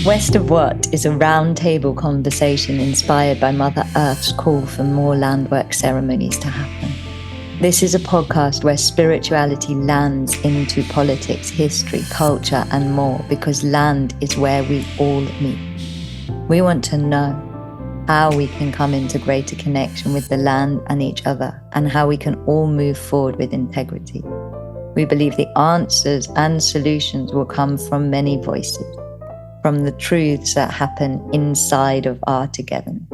West of What is a round-table conversation inspired by Mother Earth's call for more landwork ceremonies to happen. This is a podcast where spirituality lands into politics, history, culture, and more because land is where we all meet. We want to know how we can come into greater connection with the land and each other, and how we can all move forward with integrity. We believe the answers and solutions will come from many voices, from the truths that happen inside of our togetherness.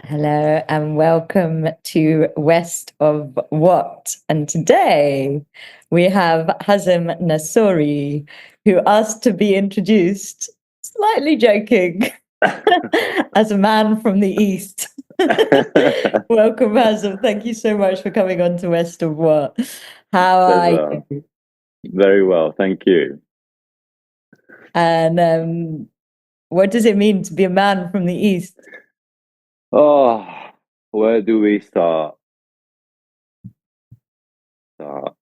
Hello and welcome to West of What. And today we have Hazam Nasori, who asked to be introduced, slightly joking, as a man from the East. Welcome, Hazam. Thank you so much for coming on to West of What. How are you? Very well, thank you. And what does it mean to be a man from the East? Oh, where do we start? Well,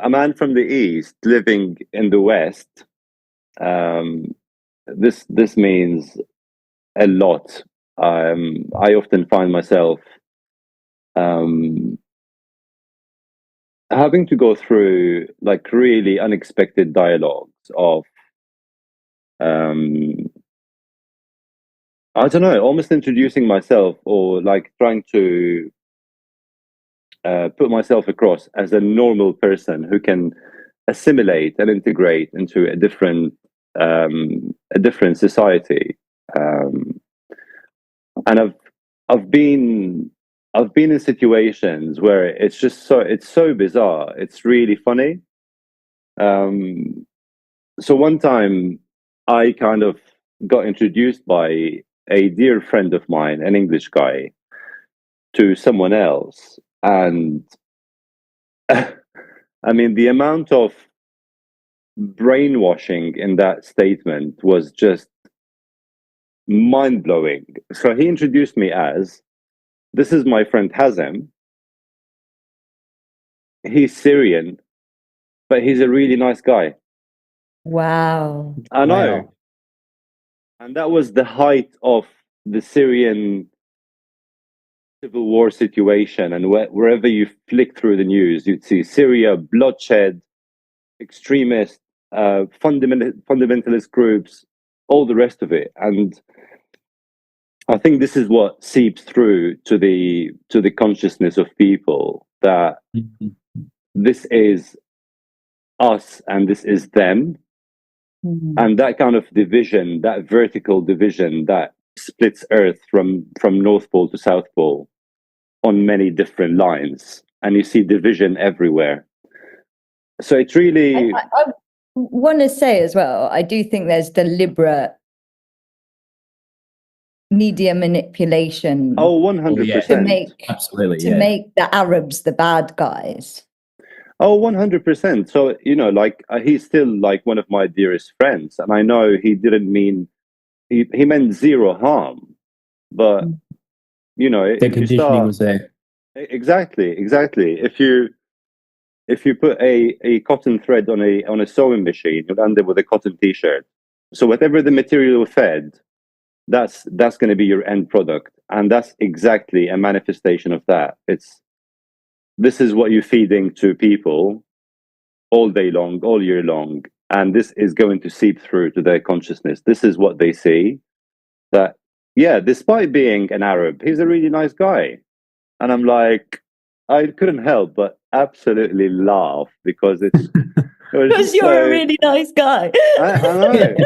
a man from the East living in the West, this means a lot. I often find myself having to go through like really unexpected dialogues of I don't know, almost introducing myself or like trying to put myself across as a normal person who can assimilate and integrate into a different society. And I've been in situations where it's so bizarre. It's really funny. So one time I kind of got introduced by a dear friend of mine, an English guy, to someone else. And I mean, the amount of brainwashing in that statement was just mind-blowing. So he introduced me as, this is my friend Hazam. He's Syrian, but he's a really nice guy. Wow. I know. Wow. And that was the height of the Syrian civil war situation. And wherever you flick through the news, you'd see Syria, bloodshed, extremist, fundamentalist groups, all the rest of it. And I think this is what seeps through to the consciousness of people, that this is us and this is them. And that kind of division, that vertical division that splits Earth from North Pole to South Pole on many different lines, and you see division everywhere. So it's really... I want to say as well, I do think there's deliberate media manipulation. Oh, 100%. To make the Arabs the bad guys. Oh, 100%. So, you know, like he's still like one of my dearest friends, and I know he didn't mean, he meant zero harm, but you know, the conditioning was there. Exactly. If you put a cotton thread on a sewing machine, you'll end up with a cotton t-shirt. So whatever the material fed, that's going to be your end product, and that's exactly a manifestation of that. This is what you're feeding to people all day long, all year long, and this is going to seep through to their consciousness. This is what they see, that, yeah, despite being an Arab, he's a really nice guy. And I'm like, I couldn't help but absolutely laugh because because you're a really nice guy. I know.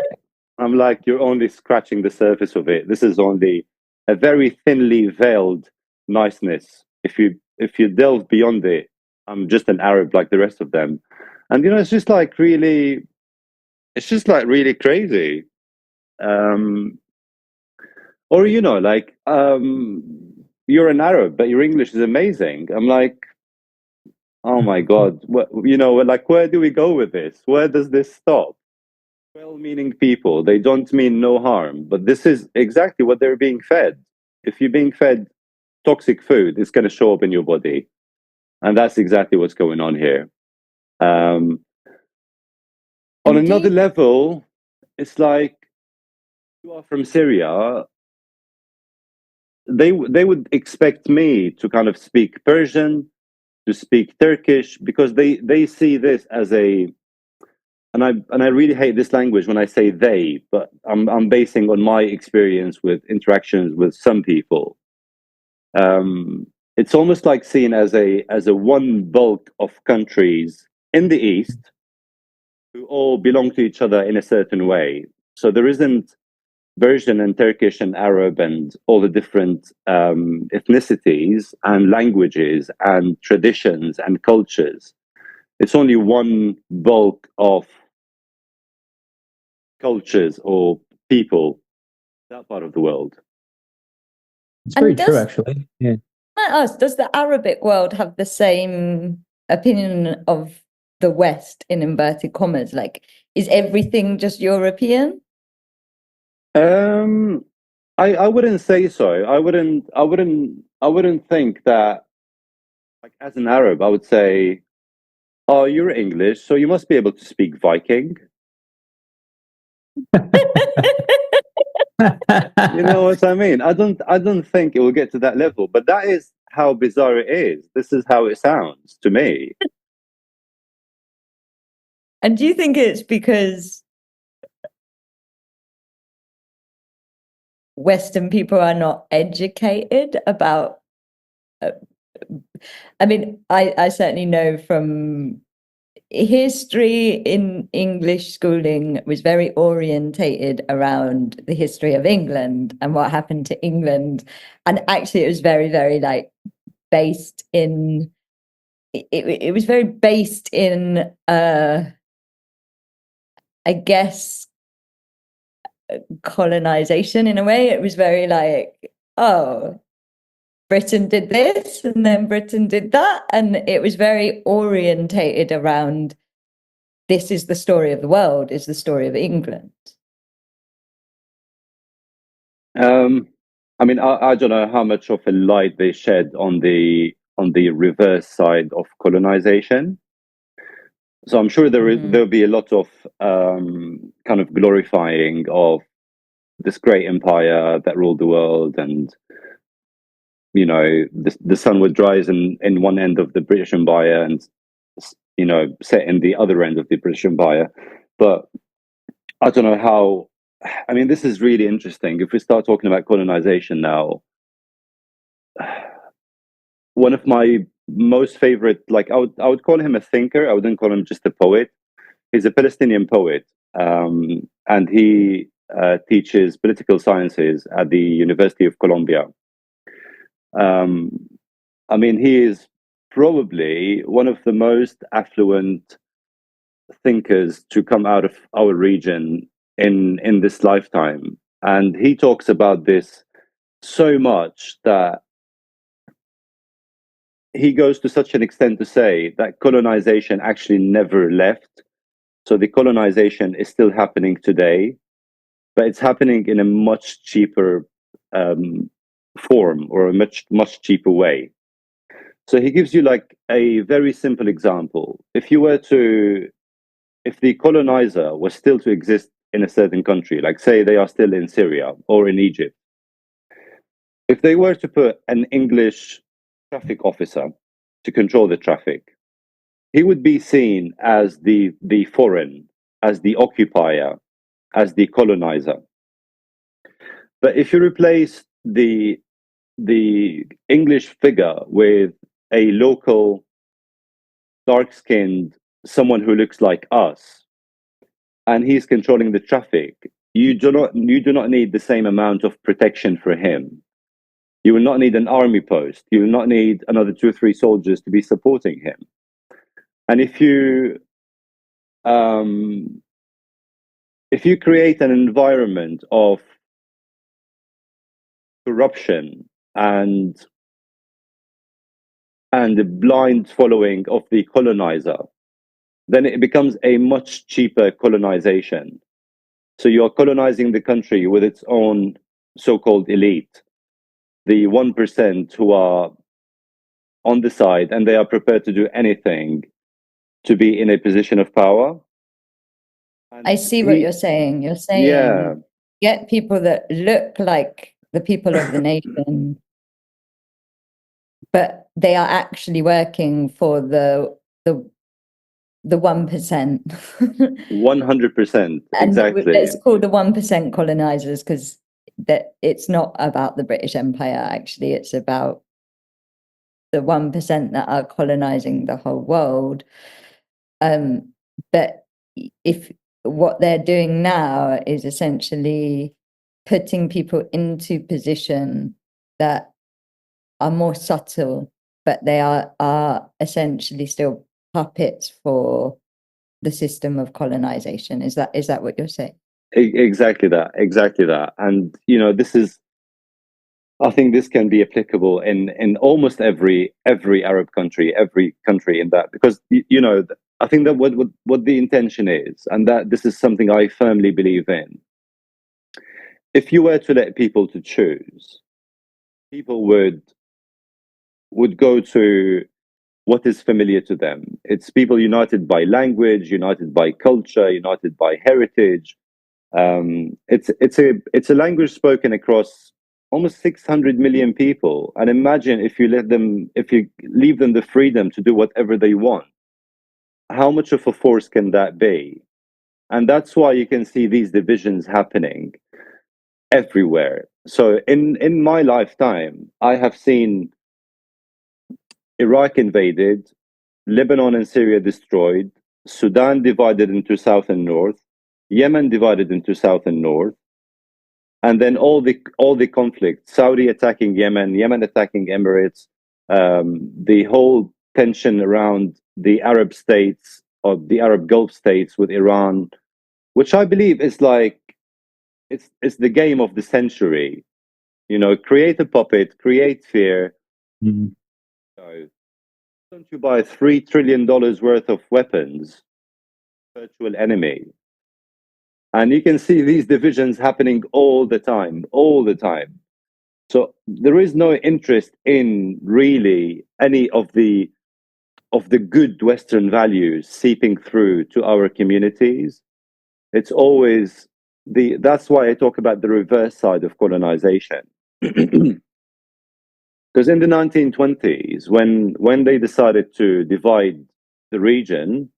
I'm like, you're only scratching the surface of it. This is only a very thinly veiled niceness. If you delve beyond it, I'm just an Arab like the rest of them. And you know, it's just like really crazy. Or you know, like you're an Arab, but your English is amazing. I'm like, oh my God, you know, like, where do we go with this? Where does this stop? Well-meaning people, they don't mean no harm, but this is exactly what they're being fed. If you're being fed toxic food, it's going to show up in your body, and that's exactly what's going on here. On And do another you, level, it's like you are from Syria. They would expect me to kind of speak Persian, to speak Turkish, because they see this as a, and I really hate this language when I say they, but I'm basing on my experience with interactions with some people. It's almost like seen as a one bulk of countries in the East who all belong to each other in a certain way. So there isn't Persian and Turkish and Arab and all the different ethnicities and languages and traditions and cultures. It's only one bulk of cultures or people that part of the world. It's very and true, does actually. Yeah. I ask, does the Arabic world have the same opinion of the West in inverted commas? Like, is everything just European? Um, I wouldn't say so. I wouldn't think that. Like as an Arab, I would say, "Oh, you're English, so you must be able to speak Viking." You know what I mean? I don't think it will get to that level, but that is how bizarre it is. This is how it sounds to me. And do you think it's because Western people are not educated about? uh, I mean, I certainly know from history in English schooling was very orientated around the history of England and what happened to England. And actually, it was very, very like based in, it was very based in, I guess, colonization in a way. It was very like, oh, Britain did this and then Britain did that. And it was very orientated around this is the story of the world, is the story of England. Um, I mean, I don't know how much of a light they shed on the reverse side of colonization. So I'm sure there'll be a lot of kind of glorifying of this great empire that ruled the world, and the sun would rise in one end of the British Empire and set in the other end of the British Empire. But I don't know how. I mean, this is really interesting. If we start talking about colonization now, one of my most favorite, like I would call him a thinker. I wouldn't call him just a poet. He's a Palestinian poet, and he teaches political sciences at the University of Columbia. Um, I mean, he is probably one of the most affluent thinkers to come out of our region in this lifetime, and he talks about this so much that he goes to such an extent to say that colonization actually never left. So the colonization is still happening today, but it's happening in a much cheaper form, or a much cheaper way. So he gives you like a very simple example. If the colonizer was still to exist in a certain country, like say they are still in Syria or in Egypt, if they were to put an English traffic officer to control the traffic, he would be seen as the foreign, as the occupier, as the colonizer. But if you replace the English figure with a local, dark-skinned, someone who looks like us, and he's controlling the traffic, you do not need the same amount of protection for him. You will not need an army post. You will not need another 2 or 3 soldiers to be supporting him. And um, if you create an environment of corruption and the blind following of the colonizer, then it becomes a much cheaper colonization. So you are colonizing the country with its own so-called elite, the 1% who are on the side, and they are prepared to do anything to be in a position of power. And I see what you're saying. You're yeah, saying get people that look like the people of the nation, but they are actually working for the 1%. 100%, And exactly. let's call the 1% colonizers, because that it's not about the British Empire, actually. It's about the 1% that are colonizing the whole world. But if what they're doing now is essentially putting people into position that are more subtle, but they are essentially still puppets for the system of colonization. Is that what you're saying? Exactly that, exactly that. And this is, I think this can be applicable in almost every Arab country, every country in that, because I think that what the intention is, and that this is something I firmly believe in. If you were to let people to choose, people would go to what is familiar to them. It's people united by language, united by culture, united by heritage. It's a language spoken across almost 600 million people. And imagine if you leave them the freedom to do whatever they want, how much of a force can that be? And that's why you can see these divisions happening everywhere. So in my lifetime, I have seen Iraq invaded, Lebanon and Syria destroyed, Sudan divided into south and north, Yemen divided into south and north, and then all the conflict: Saudi attacking Yemen, Yemen attacking Emirates, the whole tension around the Arab states or the Arab Gulf states with Iran, which I believe is like it's the game of the century. Create a puppet, create fear. Mm. So, don't you buy $3 trillion worth of weapons, virtual enemy? And you can see these divisions happening all the time, all the time. So there is no interest in really any of the good Western values seeping through to our communities. It's always that's why I talk about the reverse side of colonization. Because in the 1920s, when they decided to divide the region,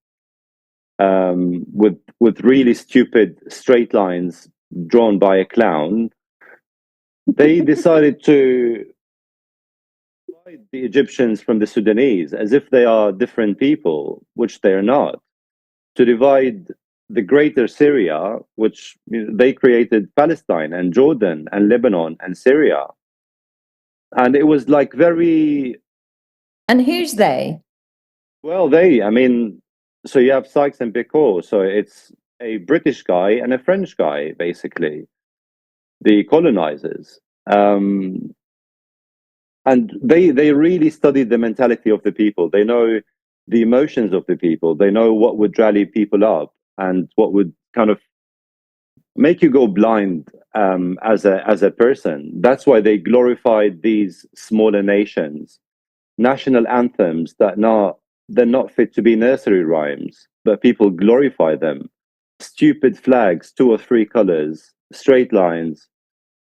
with really stupid straight lines drawn by a clown, they decided to divide the Egyptians from the Sudanese as if they are different people, which they are not. To divide the greater Syria, which they created Palestine and Jordan and Lebanon and Syria. And it was like very And who's they? well, so you have Sykes and Picot, so it's a British guy and a French guy, basically, the colonizers. And they really studied the mentality of the people. They know the emotions of the people. They know what would rally people up and what would kind of make you go blind, as a person. That's why they glorified these smaller nations, national anthems they're not fit to be nursery rhymes, but people glorify them. Stupid flags, two or three colors, straight lines,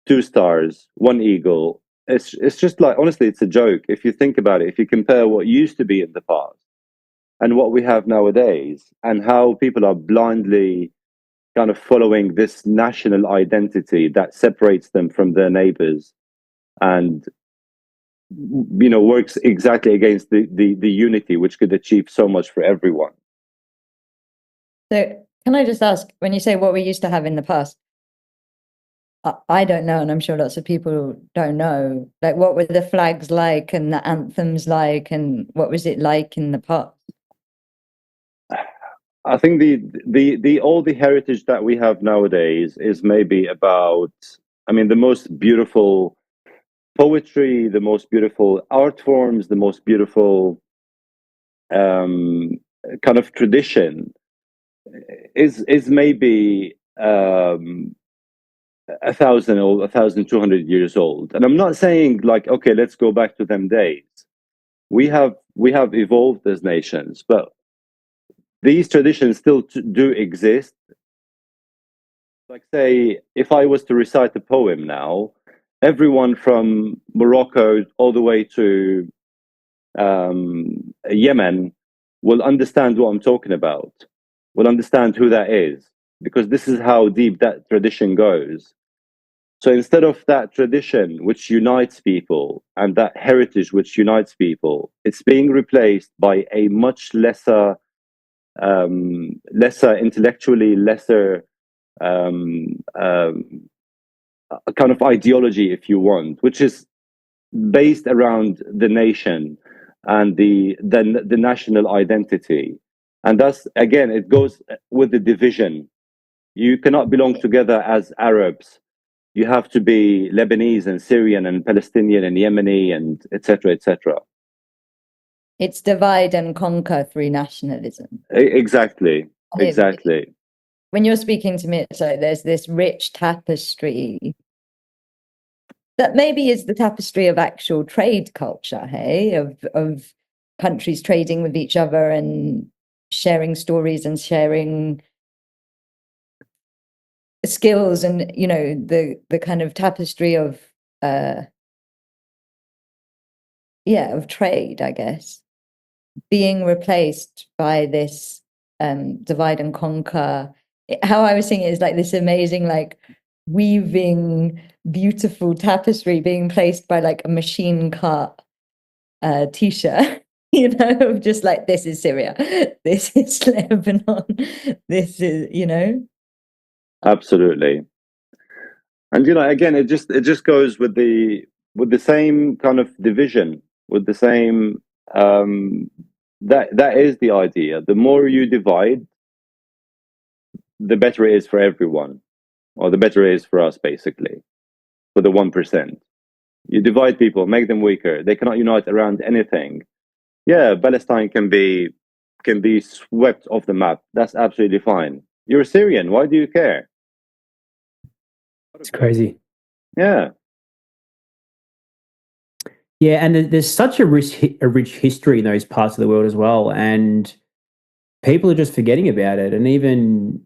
two stars, one eagle. It's just like, honestly, it's a joke if you think about it. If you compare what used to be in the past and what we have nowadays, and how people are blindly kind of following this national identity that separates them from their neighbors, and works exactly against the unity which could achieve so much for everyone. So can I just ask, when you say what we used to have in the past, I don't know, and I'm sure lots of people don't know, like what were the flags like and the anthems like, and what was it like in the past? I think the all the heritage that we have nowadays is maybe about, the most beautiful poetry, the most beautiful art forms, the most beautiful kind of tradition is maybe 1,200 years old. And I'm not saying like, okay, let's go back to them days. We have evolved as nations, but these traditions still do exist. Like, say, if I was to recite a poem now, everyone from Morocco all the way to Yemen will understand what I'm talking about, will understand who that is, because this is how deep that tradition goes. So instead of that tradition which unites people and that heritage which unites people, it's being replaced by a much lesser intellectually, lesser um, um, a kind of ideology, if you want, which is based around the nation and the national identity. And that's, again, it goes with the division. You cannot belong together as Arabs. You have to be Lebanese and Syrian and Palestinian and Yemeni and etc. etc. It's divide and conquer through nationalism. Exactly, exactly. When you're speaking to me, it's like there's this rich tapestry that maybe is the tapestry of actual trade culture, hey, of countries trading with each other and sharing stories and sharing skills, and you know, the kind of tapestry of of trade, I guess, being replaced by this divide and conquer. How I was seeing it is like this amazing, like, weaving beautiful tapestry being placed by like a machine cut t-shirt, you know, of just like, this is Syria, this is Lebanon, this is, you know. Absolutely. And again, it just goes with the same kind of division, with the same that is the idea. The more you divide, the better it is for everyone, or the better it is for us, basically, for the 1%. You divide people, make them weaker. They cannot unite around anything. Yeah, Palestine can be swept off the map. That's absolutely fine. You're Syrian. Why do you care? It's crazy. Yeah. Yeah, and there's such a rich history in those parts of the world as well, and people are just forgetting about it. And even,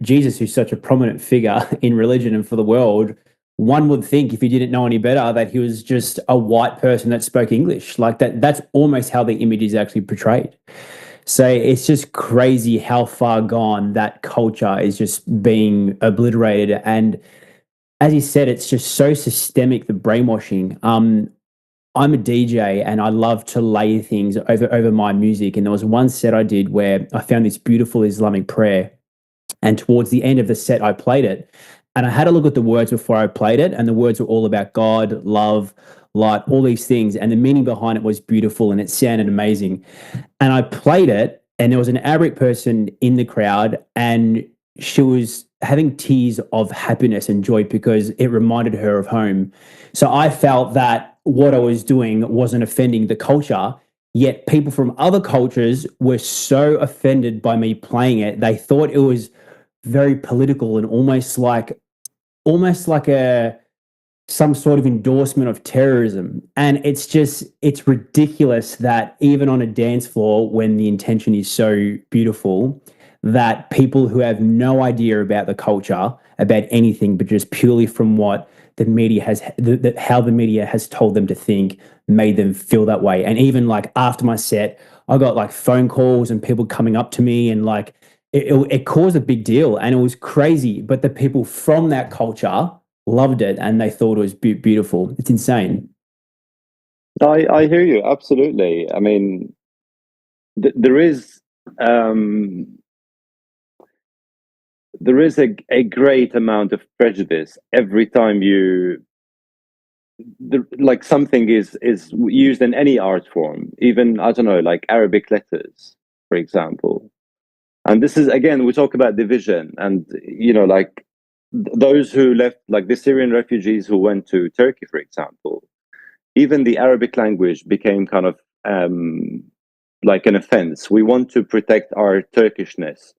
Jesus, who's such a prominent figure in religion and for the world, one would think, if he didn't know any better, that he was just a white person that spoke English. Like that's almost how the image is actually portrayed. So it's just crazy how far gone that culture is just being obliterated. And as you said, it's just so systemic, the brainwashing. I'm a DJ and I love to lay things over my music. And there was one set I did where I found this beautiful Islamic prayer. And towards the end of the set, I played it. And I had a look at the words before I played it. And the words were all about God, love, light, all these things. And the meaning behind it was beautiful and it sounded amazing. And I played it, and there was an Arabic person in the crowd, and she was having tears of happiness and joy because it reminded her of home. So I felt that what I was doing wasn't offending the culture, yet people from other cultures were so offended by me playing it. They thought it was very political and almost like a some sort of endorsement of terrorism. And it's ridiculous that even on a dance floor, when the intention is so beautiful, that people who have no idea about the culture, about anything, but just purely from what the media has, how the media has told them to think, made them feel that way. And even like after my set, I got like phone calls and people coming up to me, and like it caused a big deal, and it was crazy. But the people from that culture loved it and they thought it was beautiful. It's insane. I hear you, absolutely. I mean, there is a great amount of prejudice every time like something is used in any art form, even, I don't know, like Arabic letters, for example. And this is, again, we talk about division, and like those who left, like the Syrian refugees who went to Turkey, for example, even the Arabic language became kind of like an offense. We want to protect our Turkishness,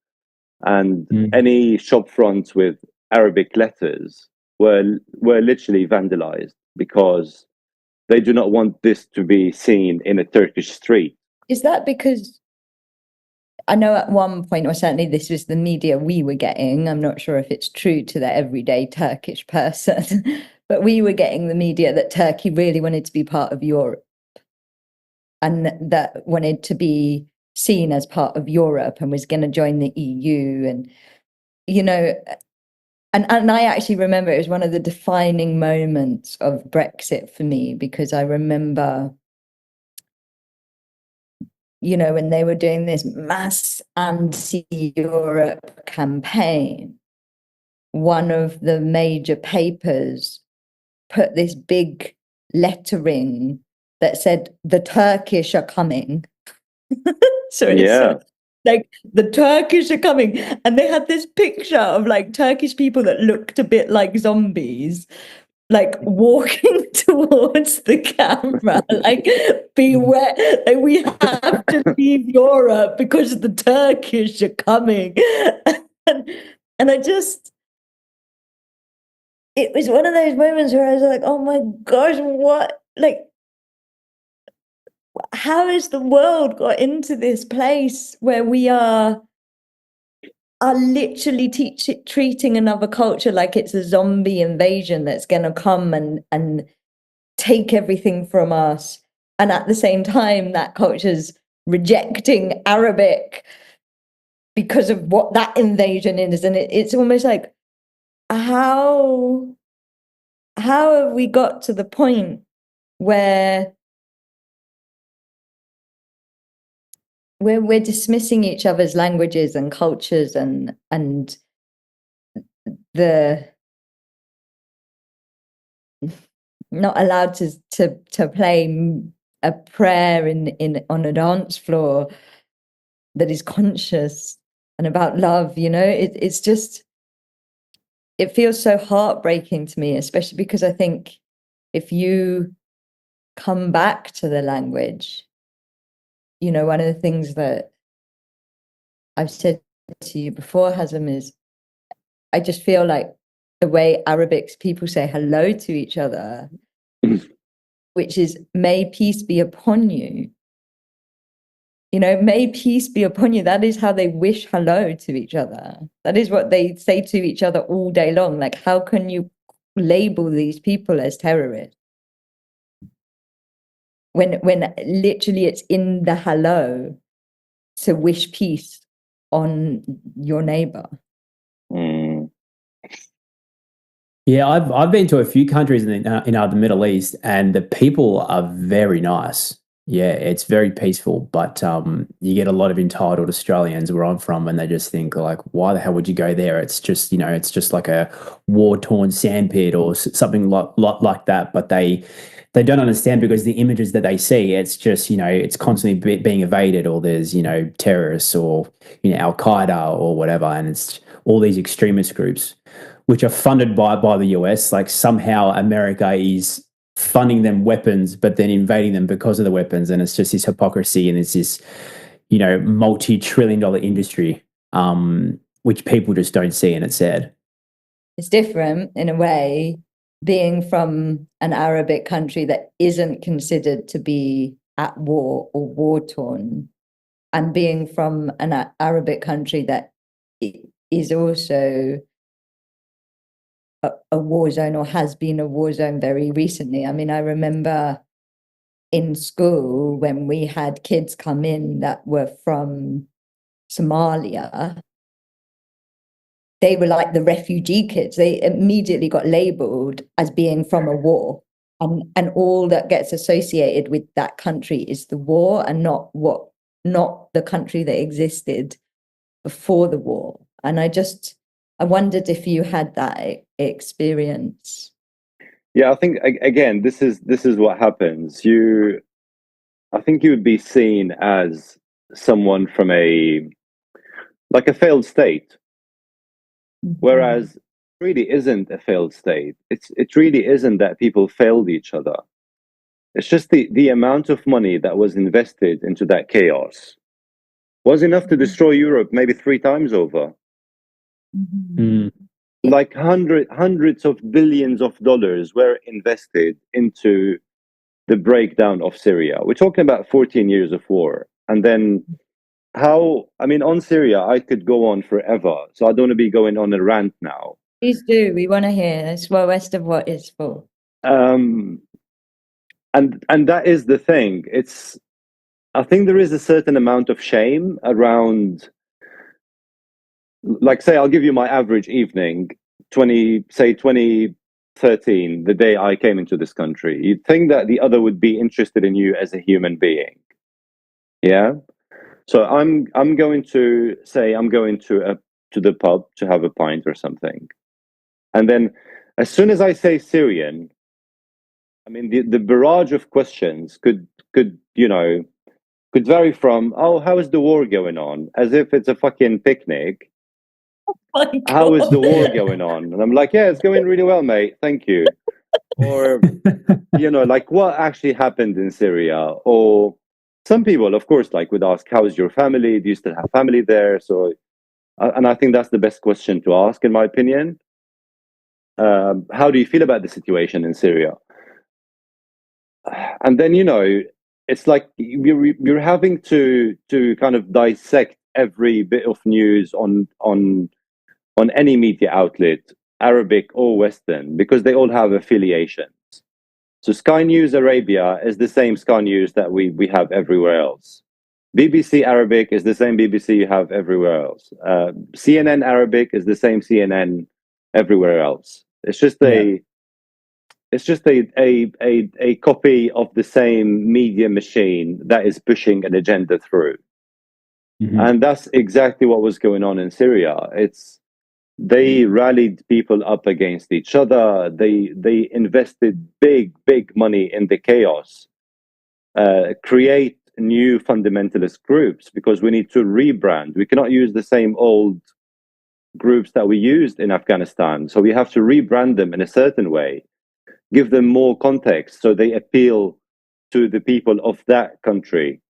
and any shop fronts with Arabic letters were literally vandalized because they do not want this to be seen in a Turkish street. Is that because I know at one point, or certainly this was the media we were getting, I'm not sure if it's true to the everyday Turkish person, but we were getting the media that Turkey really wanted to be part of Europe, and that wanted to be seen as part of Europe and was going to join the EU. And, you know, and I actually remember it was one of the defining moments of Brexit for me, because I remember, you know, when they were doing this mass anti-Europe campaign, one of the major papers put this big lettering that said, "The Turkish are coming." So it's like, the Turkish are coming. And they had this picture of like Turkish people that looked a bit like zombies, like walking towards the camera, like, beware, like, we have to leave Europe because the Turkish are coming. And I just, it was one of those moments where I was like, oh my gosh, what, like, how has the world got into this place where we are literally treating another culture like it's a zombie invasion that's going to come and take everything from us, and at the same time that culture's rejecting Arabic because of what that invasion is. And it's almost like, how have we got to the point where we're dismissing each other's languages and cultures, and the not allowed to play a prayer in on a dance floor that is conscious and about love. You know, it's just, it feels so heartbreaking to me, especially because I think if you come back to the language, you know, one of the things that I've said to you before, Hazam, is I just feel like the way Arabic people say hello to each other, which is, may peace be upon you. You know, may peace be upon you. That is how they wish hello to each other. That is what they say to each other all day long. Like, how can you label these people as terrorists when literally it's in the hello to wish peace on your neighbor? Yeah, I've been to a few countries in the Middle East, and the people are very nice. Yeah, it's very peaceful, but you get a lot of entitled Australians where I'm from, and they just think like, why the hell would you go there? It's just, you know, it's just like a war-torn sandpit or something like that. But they don't understand, because the images that they see, it's just, you know, it's constantly being evaded, or there's, you know, terrorists, or, you know, Al Qaeda or whatever, and it's all these extremist groups which are funded by the US. Like, somehow America is funding them weapons, but then invading them because of the weapons. And it's just this hypocrisy, and it's this, you know, multi-trillion-dollar industry, which people just don't see, and it's sad. It's different in a way, being from an Arabic country that isn't considered to be at war or war-torn, and being from an Arabic country that is also a war zone, or has been a war zone very recently. I mean, I remember in school when we had kids come in that were from Somalia, they were like the refugee kids. They immediately got labeled as being from a war. And all that gets associated with that country is the war, and not the country that existed before the war. And I wondered if you had that experience. Yeah, I think again, this is what happens. I think you would be seen as someone from a failed state, whereas it really isn't a failed state. It really isn't that people failed each other. It's just the amount of money that was invested into that chaos was enough to destroy Europe maybe 3 times over. Like hundreds of billions of dollars were invested into the breakdown of Syria. We're talking about 14 years of war, and then I mean, on Syria, I could go on forever. So I don't want to be going on a rant now. Please do. We want to hear. That's what rest of what it's for. And that is the thing. I think there is a certain amount of shame around, like, say, I'll give you my average evening, 2013, the day I came into this country. You'd think that the other would be interested in you as a human being. Yeah. So I'm going to to the pub to have a pint or something. And then as soon as I say Syrian, I mean the barrage of questions could vary from, oh, how is the war going on? As if it's a fucking picnic. Oh how is the war going on? And I'm like, yeah, it's going really well, mate. Thank you. Or, like, what actually happened in Syria? Or some people, of course, like, would ask, how is your family? Do you still have family there? So, and I think that's the best question to ask, in my opinion. How do you feel about the situation in Syria? And then, it's like you're having to kind of dissect every bit of news on any media outlet, Arabic or Western, because they all have affiliations. So Sky News Arabia is the same Sky News that we have everywhere else. BBC Arabic is the same BBC you have everywhere else. CNN Arabic is the same CNN everywhere else. It's just a copy of the same media machine that is pushing an agenda through. Mm-hmm. And that's exactly what was going on in Syria. They rallied people up against each other. They invested big money in the chaos. Create new fundamentalist groups, because we need to rebrand. We cannot use the same old groups that we used in Afghanistan. So we have to rebrand them in a certain way, give them more context so they appeal to the people of that country.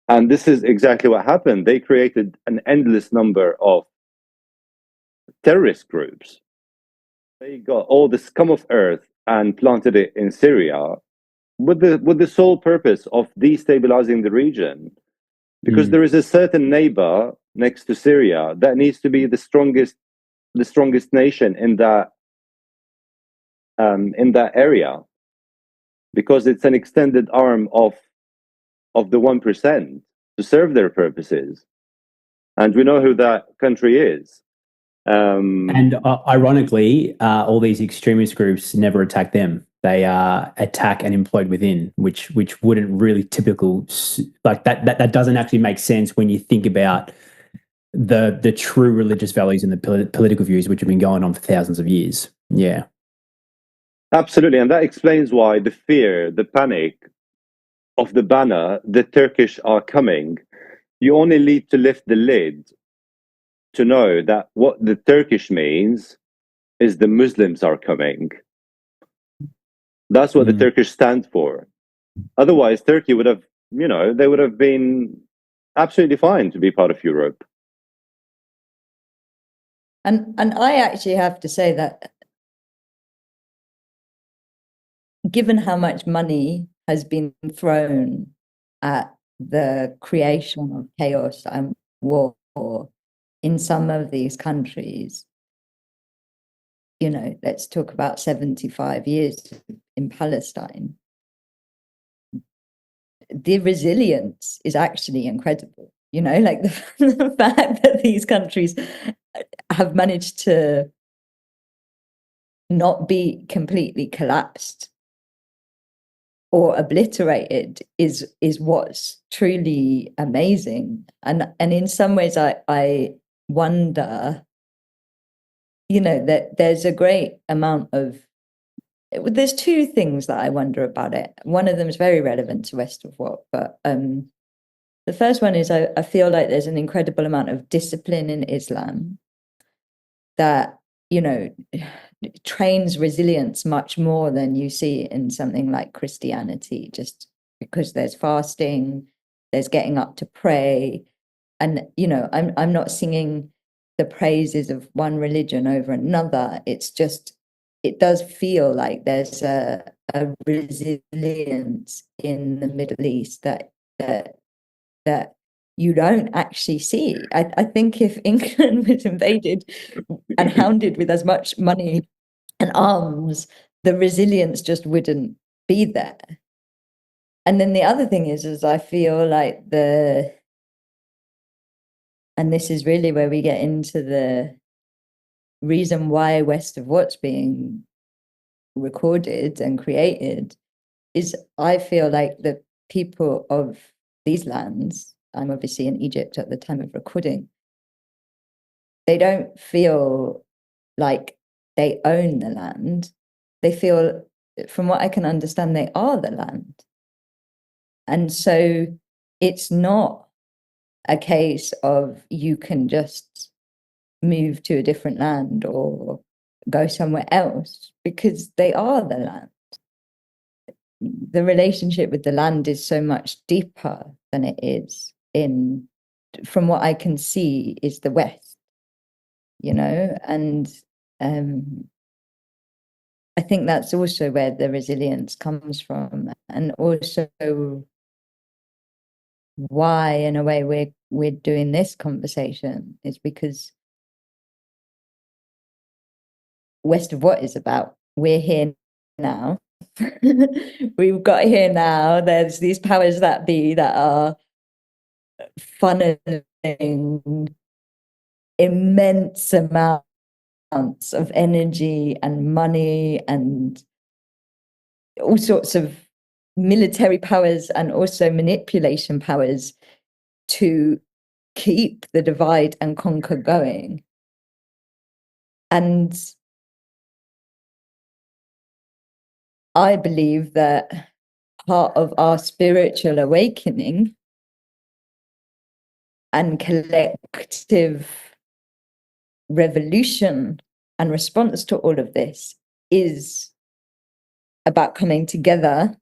And this is exactly what happened. They created an endless number of terrorist groups. They got all the scum of earth and planted it in Syria with the sole purpose of destabilizing the region. Because there is a certain neighbor next to Syria that needs to be the strongest nation in that area, because it's an extended arm of the 1% to serve their purposes. And we know who that country is. And ironically, all these extremist groups never attack them. They attack and implode within, which wouldn't really typical, like that doesn't actually make sense when you think about the true religious values and the political views which have been going on for thousands of years. Yeah. Absolutely. And that explains why the fear, the panic of the banner, the Turkish are coming. You only need to lift the lid to know that what the Turkish means is the Muslims are coming. That's what the Turkish stand for. Otherwise, Turkey would have, they would have been absolutely fine to be part of Europe. And I actually have to say that, given how much money has been thrown at the creation of chaos and war in some of these countries, let's talk about 75 years in Palestine, the resilience is actually incredible. Like the fact that these countries have managed to not be completely collapsed or obliterated is what's truly amazing. And in some ways I wonder, that there's a great amount of, there's two things that I wonder about it. One of them is very relevant to Rest of What, but the first one is I feel like there's an incredible amount of discipline in Islam that, trains resilience much more than you see in something like Christianity, just because there's fasting, there's getting up to pray. And, I'm not singing the praises of one religion over another. It's just, it does feel like there's a resilience in the Middle East that that you don't actually see. I think if England was invaded and hounded with as much money and arms, the resilience just wouldn't be there. And then the other thing is I feel like and this is really where we get into the reason why West of what's being recorded and created, is I feel like the people of these lands, I'm obviously in Egypt at the time of recording, they don't feel like they own the land. They feel, from what I can understand, they are the land. And so it's not a case of you can just move to a different land or go somewhere else, because they are the land. The relationship with the land is so much deeper than it is in, from what I can see, is the West, you know, and I think that's also where the resilience comes from, and also why, in a way, we're doing this conversation is because West of what is about, we're here now. We've got here now. There's these powers that be that are funneling immense amounts of energy and money and all sorts of military powers and also manipulation powers to keep the divide and conquer going. And I believe that part of our spiritual awakening and collective revolution and response to all of this is about coming together,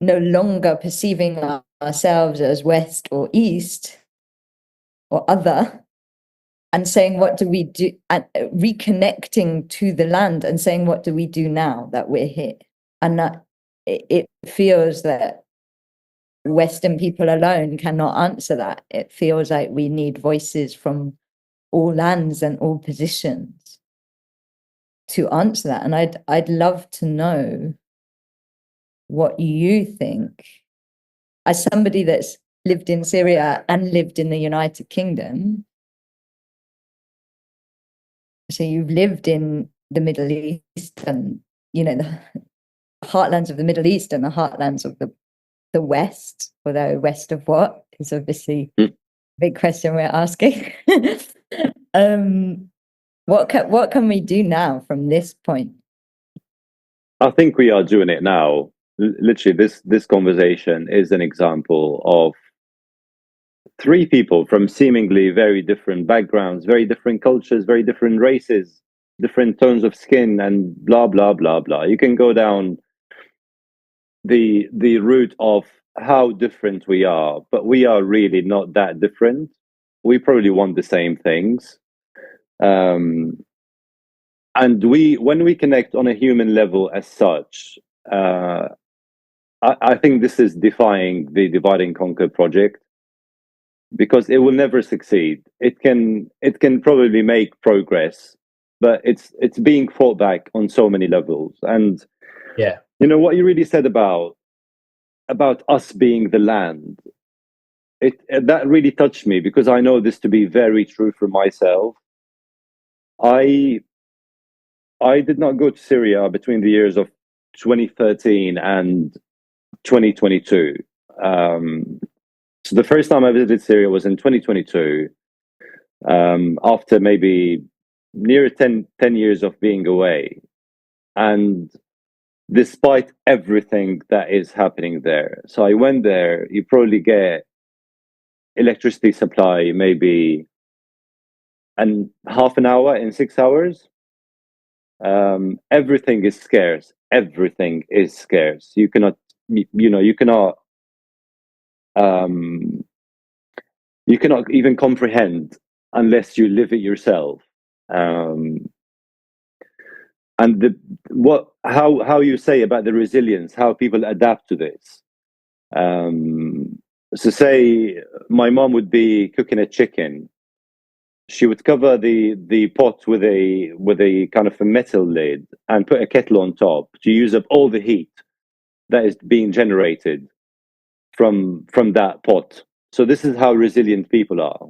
no longer perceiving ourselves as West or East or other, and saying, what do we do? And reconnecting to the land and saying, what do we do now that we're here? And that it feels that Western people alone cannot answer that. It feels like we need voices from all lands and all positions to answer that. And I'd love to know what you think, as somebody that's lived in Syria and lived in the United Kingdom. So you've lived in the Middle East and, you know, the heartlands of the Middle East and the heartlands of the West, although West of what is obviously a big question we're asking. What can we do now from this point? I think we are doing it now. Literally, this conversation is an example of three people from seemingly very different backgrounds, very different cultures, very different races, different tones of skin, and blah blah blah blah. You can go down the route of how different we are, but we are really not that different. We probably want the same things. And when we connect on a human level as such, I think this is defying the divide and conquer project, because it will never succeed. It can probably make progress, but it's being fought back on so many levels. And yeah, you know what you really said about us being the land, that really touched me, because I know this to be very true for myself. I did not go to Syria between the years of 2013 and 2022. So the first time I visited Syria was in 2022, after maybe near 10 years of being away. And despite everything that is happening there, so I went there, you probably get electricity supply maybe and half an hour in 6 hours. Everything is scarce. Everything is scarce. You cannot, you cannot even comprehend unless you live it yourself. And how you say about the resilience, how people adapt to this. So say my mom would be cooking a chicken. She would cover the pot with a kind of a metal lid and put a kettle on top to use up all the heat that is being generated from that pot. So this is how resilient people are.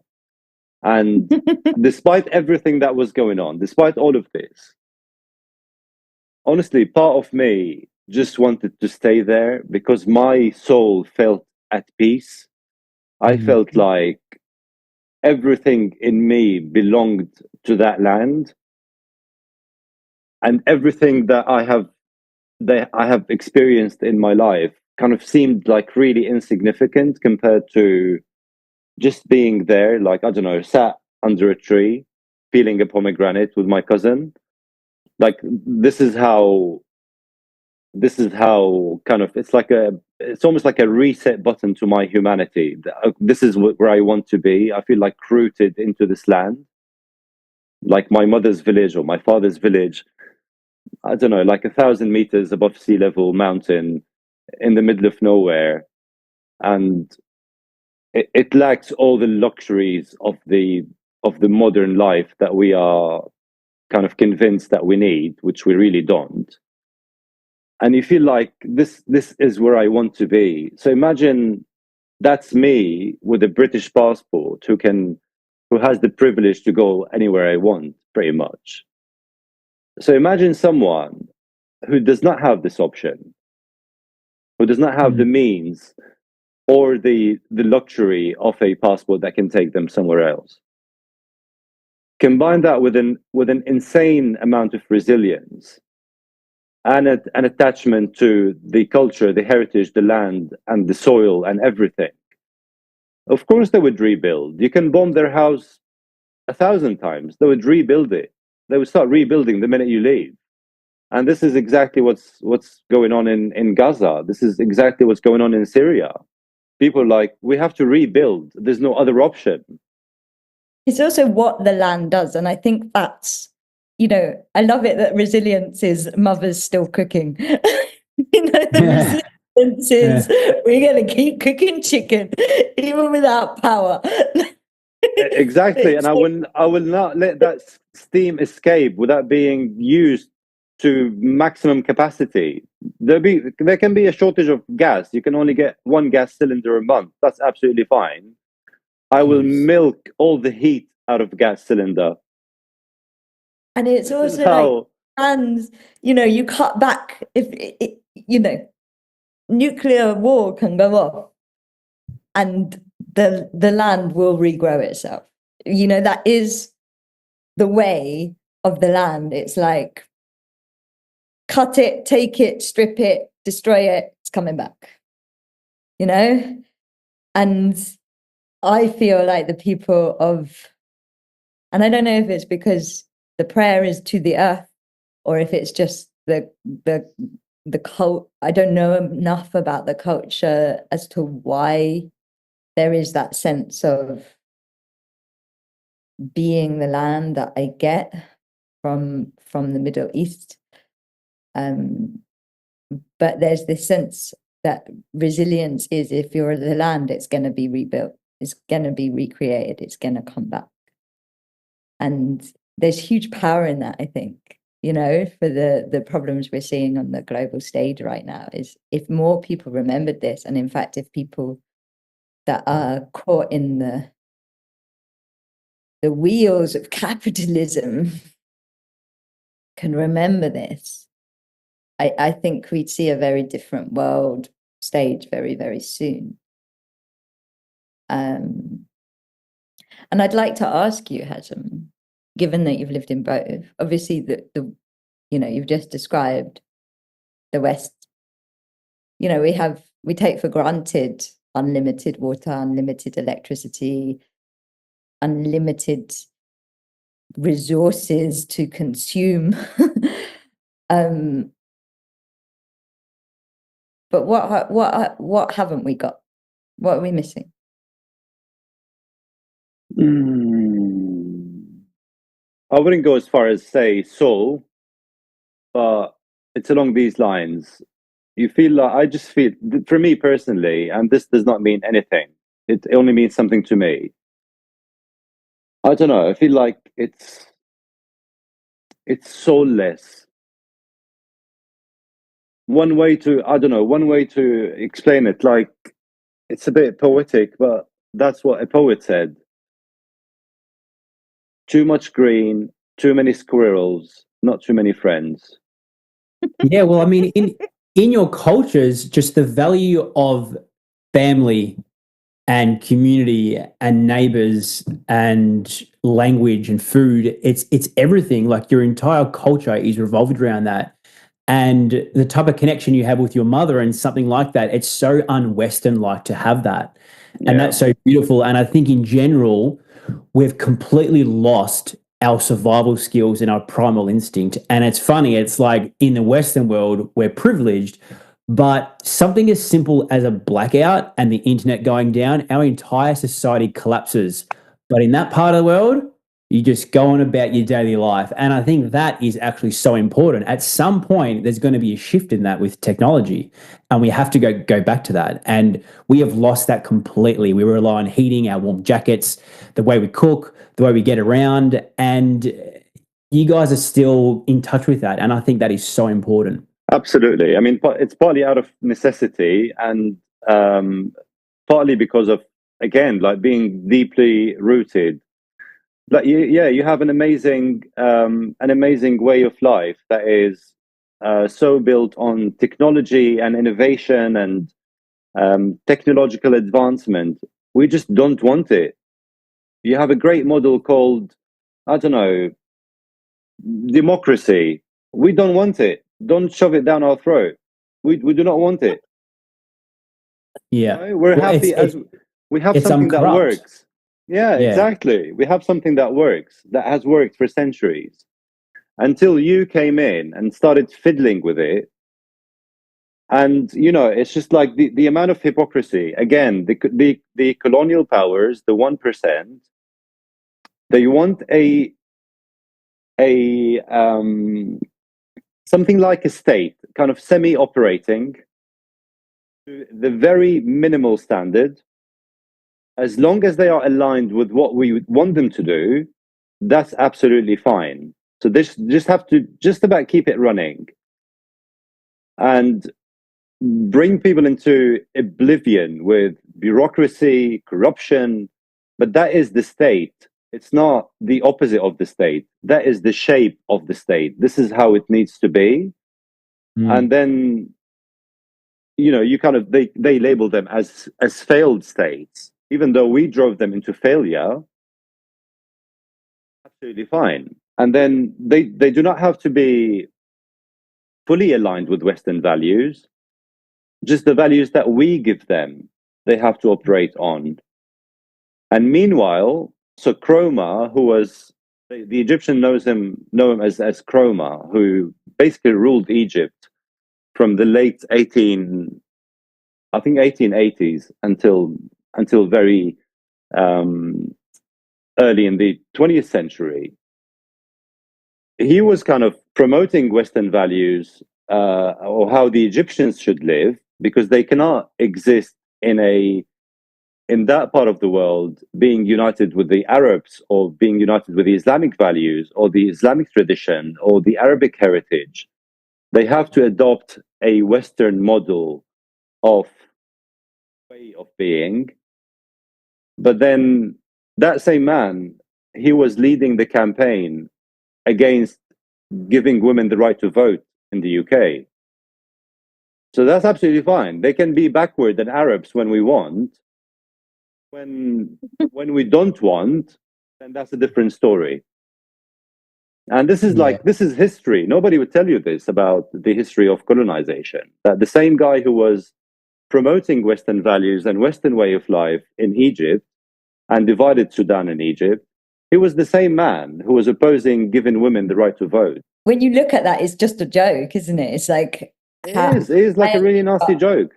And despite everything that was going on, despite all of this, honestly, part of me just wanted to stay there because my soul felt at peace. I felt like everything in me belonged to that land, and everything that I have experienced in my life kind of seemed like really insignificant compared to just being there, like, I don't know, sat under a tree, peeling a pomegranate with my cousin. Like, this is how kind of, it's almost like a reset button to my humanity. This is where I want to be. I feel like rooted into this land, like my mother's village or my father's village. I don't know, like 1,000 meters above sea level mountain in the middle of nowhere. And it lacks all the luxuries of the modern life that we are kind of convinced that we need, which we really don't. And you feel like this is where I want to be. So imagine that's me with a British passport who has the privilege to go anywhere I want, pretty much. So imagine someone who does not have this option, who does not have the means or the luxury of a passport that can take them somewhere else. Combine that with an insane amount of resilience and an attachment to the culture, the heritage, the land, and the soil, and everything. Of course, they would rebuild. You can bomb their house 1,000 times. They would rebuild it. They would start rebuilding the minute you leave. And this is exactly what's going on in Gaza. This is exactly what's going on in Syria. People are like, we have to rebuild. There's no other option. It's also what the land does. And I think that's, I love it that resilience is mothers still cooking. The resilience is we're going to keep cooking chicken, even without power. Exactly. And I will not let that steam escape without being used to maximum capacity. There can be a shortage of gas. You can only get one gas cylinder a month. That's absolutely fine. I will milk all the heat out of the gas cylinder. And it's also and you cut back if nuclear war can go off and the land will regrow itself. That is the way of the land. It's like cut it, take it, strip it, destroy it, it's coming back. And I feel like the people and I don't know if it's because the prayer is to the earth or if it's just the cult. I don't know enough about the culture as to why there is that sense of being the land that I get from the Middle East. But there's this sense that resilience is, if you're the land, it's going to be rebuilt, it's going to be recreated, it's going to come back. And there's huge power in that, I think, for the problems we're seeing on the global stage right now, is if more people remembered this, and in fact, if people that are caught in the wheels of capitalism can remember this, I think we'd see a very different world stage very, very soon. And I'd like to ask you, Hazam, given that you've lived in both, obviously you've just described the West. We take for granted unlimited water, unlimited electricity, unlimited resources to consume. But what haven't we got? What are we missing? I wouldn't go as far as say soul, but it's along these lines. You feel like, I just feel, for me personally, and this does not mean anything, it only means something to me. I don't know. I feel like it's soulless. One way to explain it, like, it's a bit poetic, but that's what a poet said. Too much green, too many squirrels, not too many friends. Yeah, well, I mean, in your cultures, just the value of family and community and neighbors and language and food, it's everything. Like your entire culture is revolved around that. And the type of connection you have with your mother and something like that, it's so un-Western like to have that. And Yeah, that's so beautiful. And I think in general, we've completely lost our survival skills and our primal instinct. And it's funny, it's like in the Western world, we're privileged, but something as simple as a blackout and the internet going down, our entire society collapses. But in that part of the world, you just go on about your daily life. And I think that is actually so important. At some point, there's going to be a shift in that with technology, and we have to go back to that. And we have lost that completely. We rely on heating, our warm jackets, the way we cook, the way we get around. And you guys are still in touch with that. And I think that is so important. absolutely. I mean, it's partly out of necessity, and partly because of, again, like being deeply rooted. Like, you have an amazing way of life that is so built on technology and innovation and technological advancement. We just don't want it. You have a great model called, I don't know, democracy. We don't want it. Don't shove it down our throat. We do not want it. Yeah. We're Well, happy as we have it's something that uncorrupt. works. Yeah, Yeah. exactly. We have something that works, that has worked for centuries, until you came in and started fiddling with it. And it's just like the amount of hypocrisy. Again, the colonial powers, the 1%, they want a something like a state, kind of semi-operating to the very minimal standard. As long as they are aligned with what we want them to do, that's absolutely fine. So this just have to just about keep it running and bring people into oblivion with bureaucracy, corruption. But that is the state. It's not the opposite of the state. That is the shape of the state. This is how it needs to be. And then you kind of they label them as failed states, even though we drove them into failure. Absolutely fine. And then they do not have to be fully aligned with Western values, just the values that we give them, they have to operate on. And meanwhile, so Chroma, who was the Egyptian know him as Chroma, who basically ruled Egypt from the late 1880s until very early in the 20th century. He was kind of promoting Western values, or how the Egyptians should live, because they cannot exist in that part of the world being united with the Arabs, or being united with the Islamic values or the Islamic tradition or the Arabic heritage. They have to adopt a Western model of way of being. But then that same man, he was leading the campaign against giving women the right to vote in the UK. So that's absolutely fine. They can be backward than Arabs when we want. When we don't want, then that's a different story. And this is this is history. Nobody would tell you this about the history of colonization. That the same guy who was promoting Western values and Western way of life in Egypt and divided Sudan and Egypt, he was the same man who was opposing giving women the right to vote. When you look at that, it's just a joke, isn't it? It's like, it is like a really nasty joke.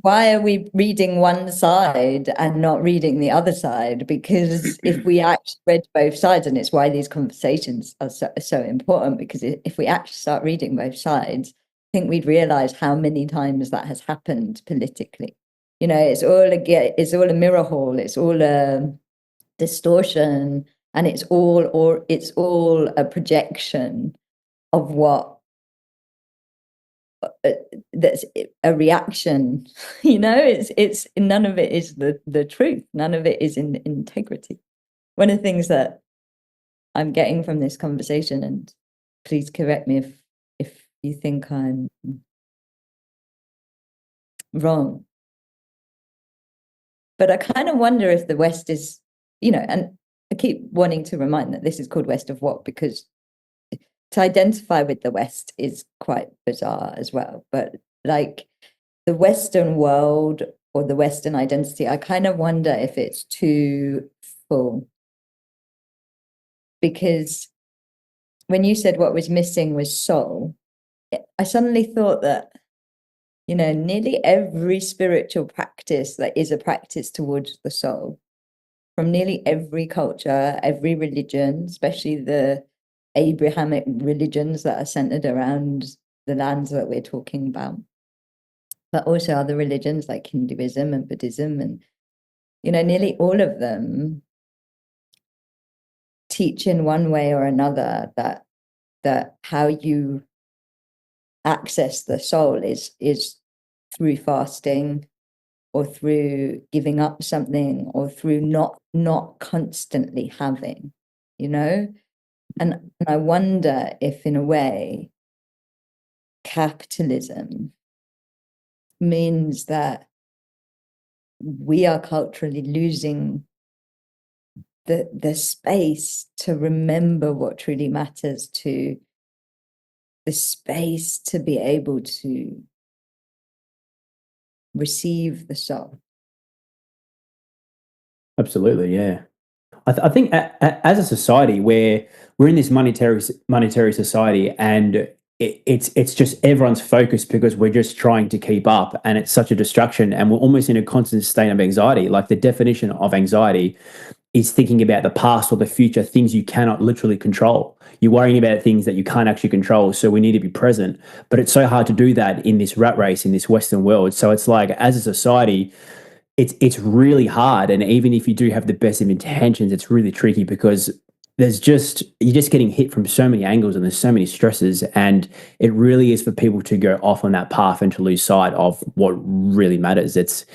Why are we reading one side and not reading the other side? Because if we actually read both sides, and it's why these conversations are so important, because if we actually start reading both sides, I think we'd realize how many times that has happened politically. You know, it's all a mirror hall. It's all a distortion, and it's all a projection of what that's a reaction. You know, it's none of it is the truth. None of it is in integrity. One of the things that I'm getting from this conversation, and please correct me if you think I'm wrong, but I kind of wonder if the West is, you know, and I keep wanting to remind that this is called West of what, because to identify with the West is quite bizarre as well. But like the Western world or the Western identity, I kind of wonder if it's too full. Because when you said what was missing was soul, I suddenly thought that, you know, nearly every spiritual practice that is a practice towards the soul, from nearly every culture, every religion, especially the Abrahamic religions that are centered around the lands that we're talking about, but also other religions like Hinduism and Buddhism, and, you know, nearly all of them teach in one way or another that how you access the soul is through fasting, or through giving up something, or through not constantly having, you know. And I wonder if, in a way, capitalism means that we are culturally losing the space to remember what truly matters, to the space to be able to receive the soul. Absolutely, yeah. I think as a society where we're in this monetary society, and it's just everyone's focus because we're just trying to keep up, and it's such a distraction, and we're almost in a constant state of anxiety. Like the definition of anxiety is thinking about the past or the future, things you cannot literally control. You're worrying about things that you can't actually control. So we need to be present. But it's so hard to do that in this rat race, in this Western world. So it's like, as a society, it's really hard. And even if you do have the best of intentions, it's really tricky because you're just getting hit from so many angles, and there's so many stresses. And it really is for people to go off on that path and to lose sight of what really matters. It's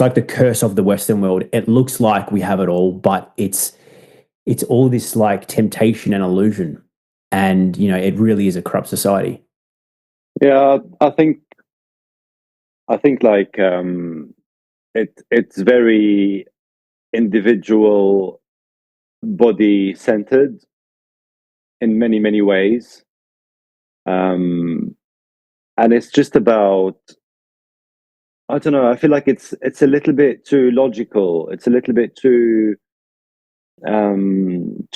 like the curse of the Western world. It looks like we have it all, but it's all this like temptation and illusion, and you know it really is a corrupt society. Yeah, I think like it's very individual, body centered in many ways, and it's just about, I don't know. I feel like it's a little bit too logical. It's a little bit too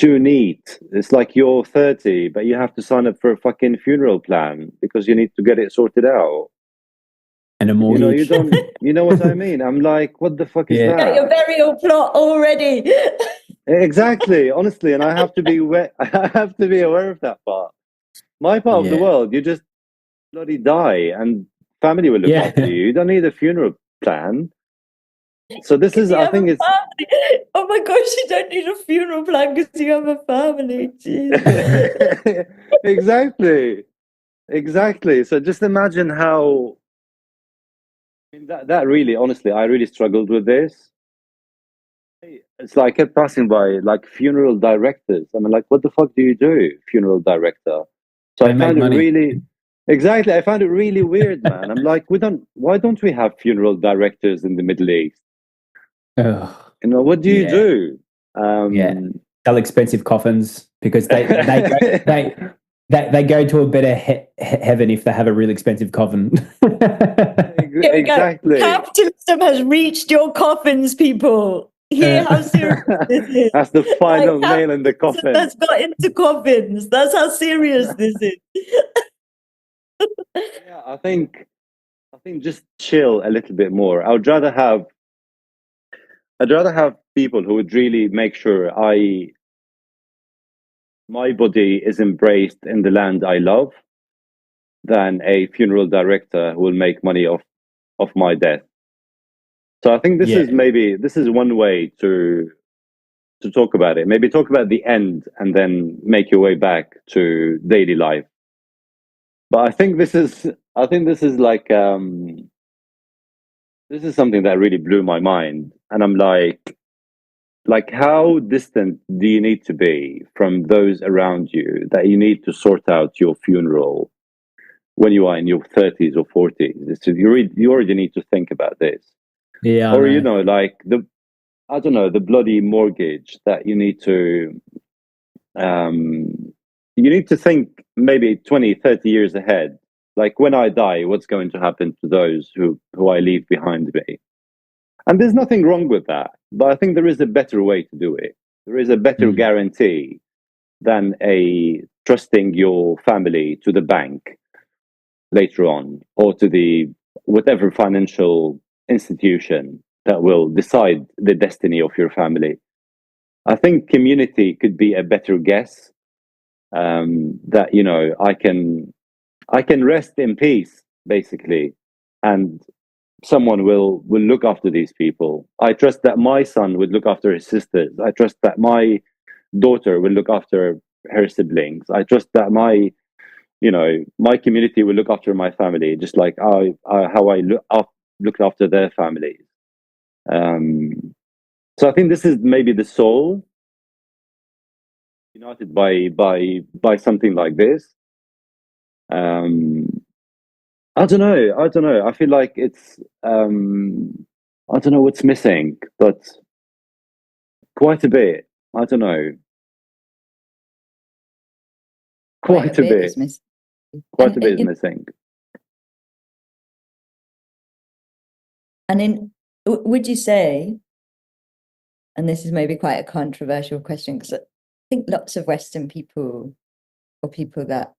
neat. It's like you're 30, but you have to sign up for a fucking funeral plan because you need to get it sorted out. And a You know, you mortgage. don't. You know what I mean? I'm like, what the fuck is Yeah. Got your that? burial plot already. Exactly. Honestly, and I have to be I have to be aware of that part. My part of the Yeah. world, you just bloody die, and family will look after Yeah. you. You don't need a funeral plan. So this is, You I have a think, it's family. Oh my gosh, you don't need a funeral plan because you have a family. Jeez. exactly. So just imagine how, I mean, that really, honestly, I really struggled with this. It's like I kept passing by like funeral directors. I mean, like, what the fuck do you do, funeral director? So They I make found it money. really, exactly. I found it really weird, man. I'm like, why don't we have funeral directors in the Middle East? Ugh. You know, what do you Yeah. do? Yeah. Sell expensive coffins because they go to a better heaven if they have a really expensive coffin. Here we go. exactly. Capitalism has reached your coffins, people. Hear how serious this is. That's the Like, final nail in the capitalism coffin. has got into coffins. That's how serious this is. Yeah, I think just chill a little bit more. I'd rather have people who would really make sure my body is embraced in the land I love than a funeral director who will make money off my death. So I think this Yeah. is one way to talk about it. Maybe talk about the end and then make your way back to daily life. But I think this is like this is something that really blew my mind, and I'm like how distant do you need to be from those around you that you need to sort out your funeral when you are in your 30s or 40s? You already need to think about this. Yeah, I Or you know. know, like I don't know, the bloody mortgage that um you need to think maybe 20, 30 years ahead. Like when I die, what's going to happen to those who I leave behind me? And there's nothing wrong with that, but I think there is a better way to do it. There is a better Mm. guarantee than a trusting your family to the bank later on, or to the whatever financial institution that will decide the destiny of your family. I think community could be a better guess. That you know, I can rest in peace, basically, and someone will look after these people. I trust that my son would look after his sisters. I trust that my daughter will look after her siblings. I trust that my community will look after my family, just like how I looked after their families. Um, so I think this is maybe the soul united by something like this. Um, I don't know. I don't know. I feel like it's I don't know what's missing, but quite a bit. I don't know. Quite a Quite a bit is bit. missing. Quite a And bit is missing. would you say, and this is maybe quite a controversial question, because I think lots of Western people, or people that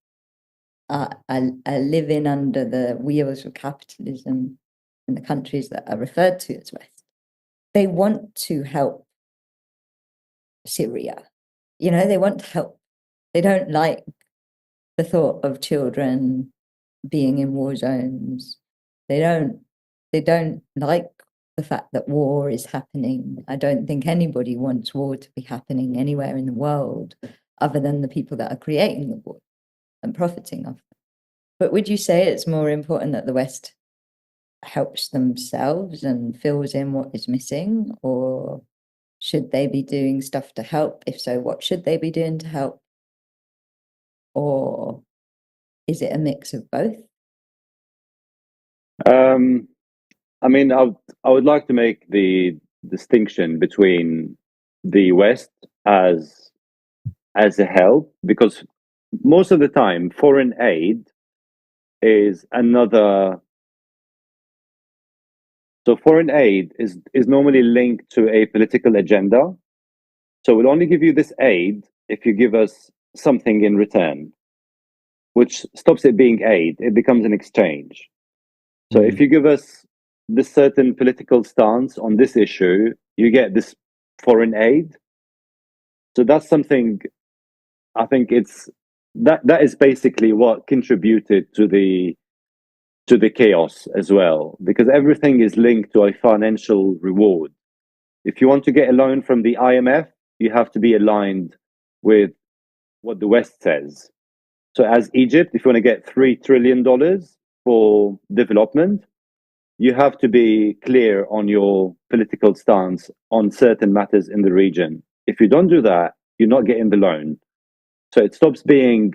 are living under the wheels of capitalism in the countries that are referred to as West, they want to help Syria. You know, they want to help. They don't like the thought of children being in war zones. They don't like the fact that war is happening. I don't think anybody wants war to be happening anywhere in the world other than the people that are creating the war and profiting off it. But would you say it's more important that the West helps themselves and fills in what is missing, or should they be doing stuff to help? If so, what should they be doing to help? Or is it a mix of both? Um, I mean, I would like to make the distinction between the West as a help, because most of the time foreign aid is another. So foreign aid is normally linked to a political agenda. So we'll only give you this aid if you give us something in return, which stops it being aid. It becomes an exchange. So if you give us this certain political stance on this issue, you get this foreign aid. So that's something. I think it's that is basically what contributed to the chaos as well, because everything is linked to a financial reward. If you want to get a loan from the IMF, you have to be aligned with what the West says. So, as Egypt, if you want to get $3 trillion for development, you have to be clear on your political stance on certain matters in the region. If you don't do that, you're not getting the loan. So it stops being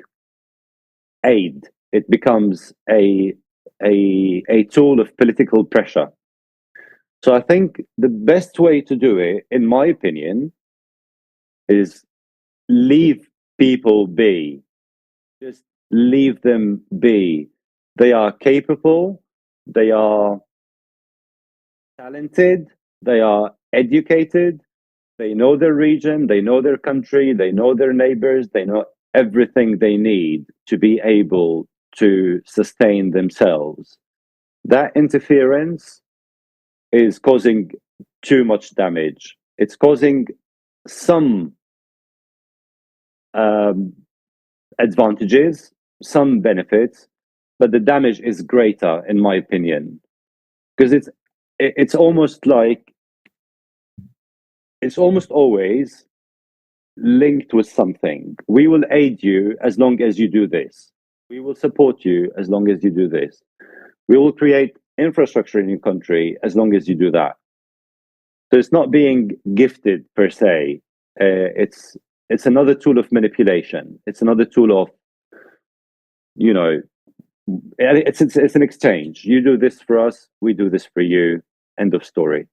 aid; it becomes a tool of political pressure. So I think the best way to do it, in my opinion, is leave people be. Just leave them be. They are capable, they are talented, they are educated, they know their region, they know their country, they know their neighbors, they know everything they need to be able to sustain themselves. That interference is causing too much damage. It's causing some um, advantages, some benefits, but the damage is greater, in my opinion, because it's almost like it's almost always linked with something. We will aid you as long as you do this. We will support you as long as you do this. We will create infrastructure in your country as long as you do that. So it's not being gifted per se. It's another tool of manipulation. It's another tool of, you know, it's an exchange. You do this for us, we do this for you. End of story.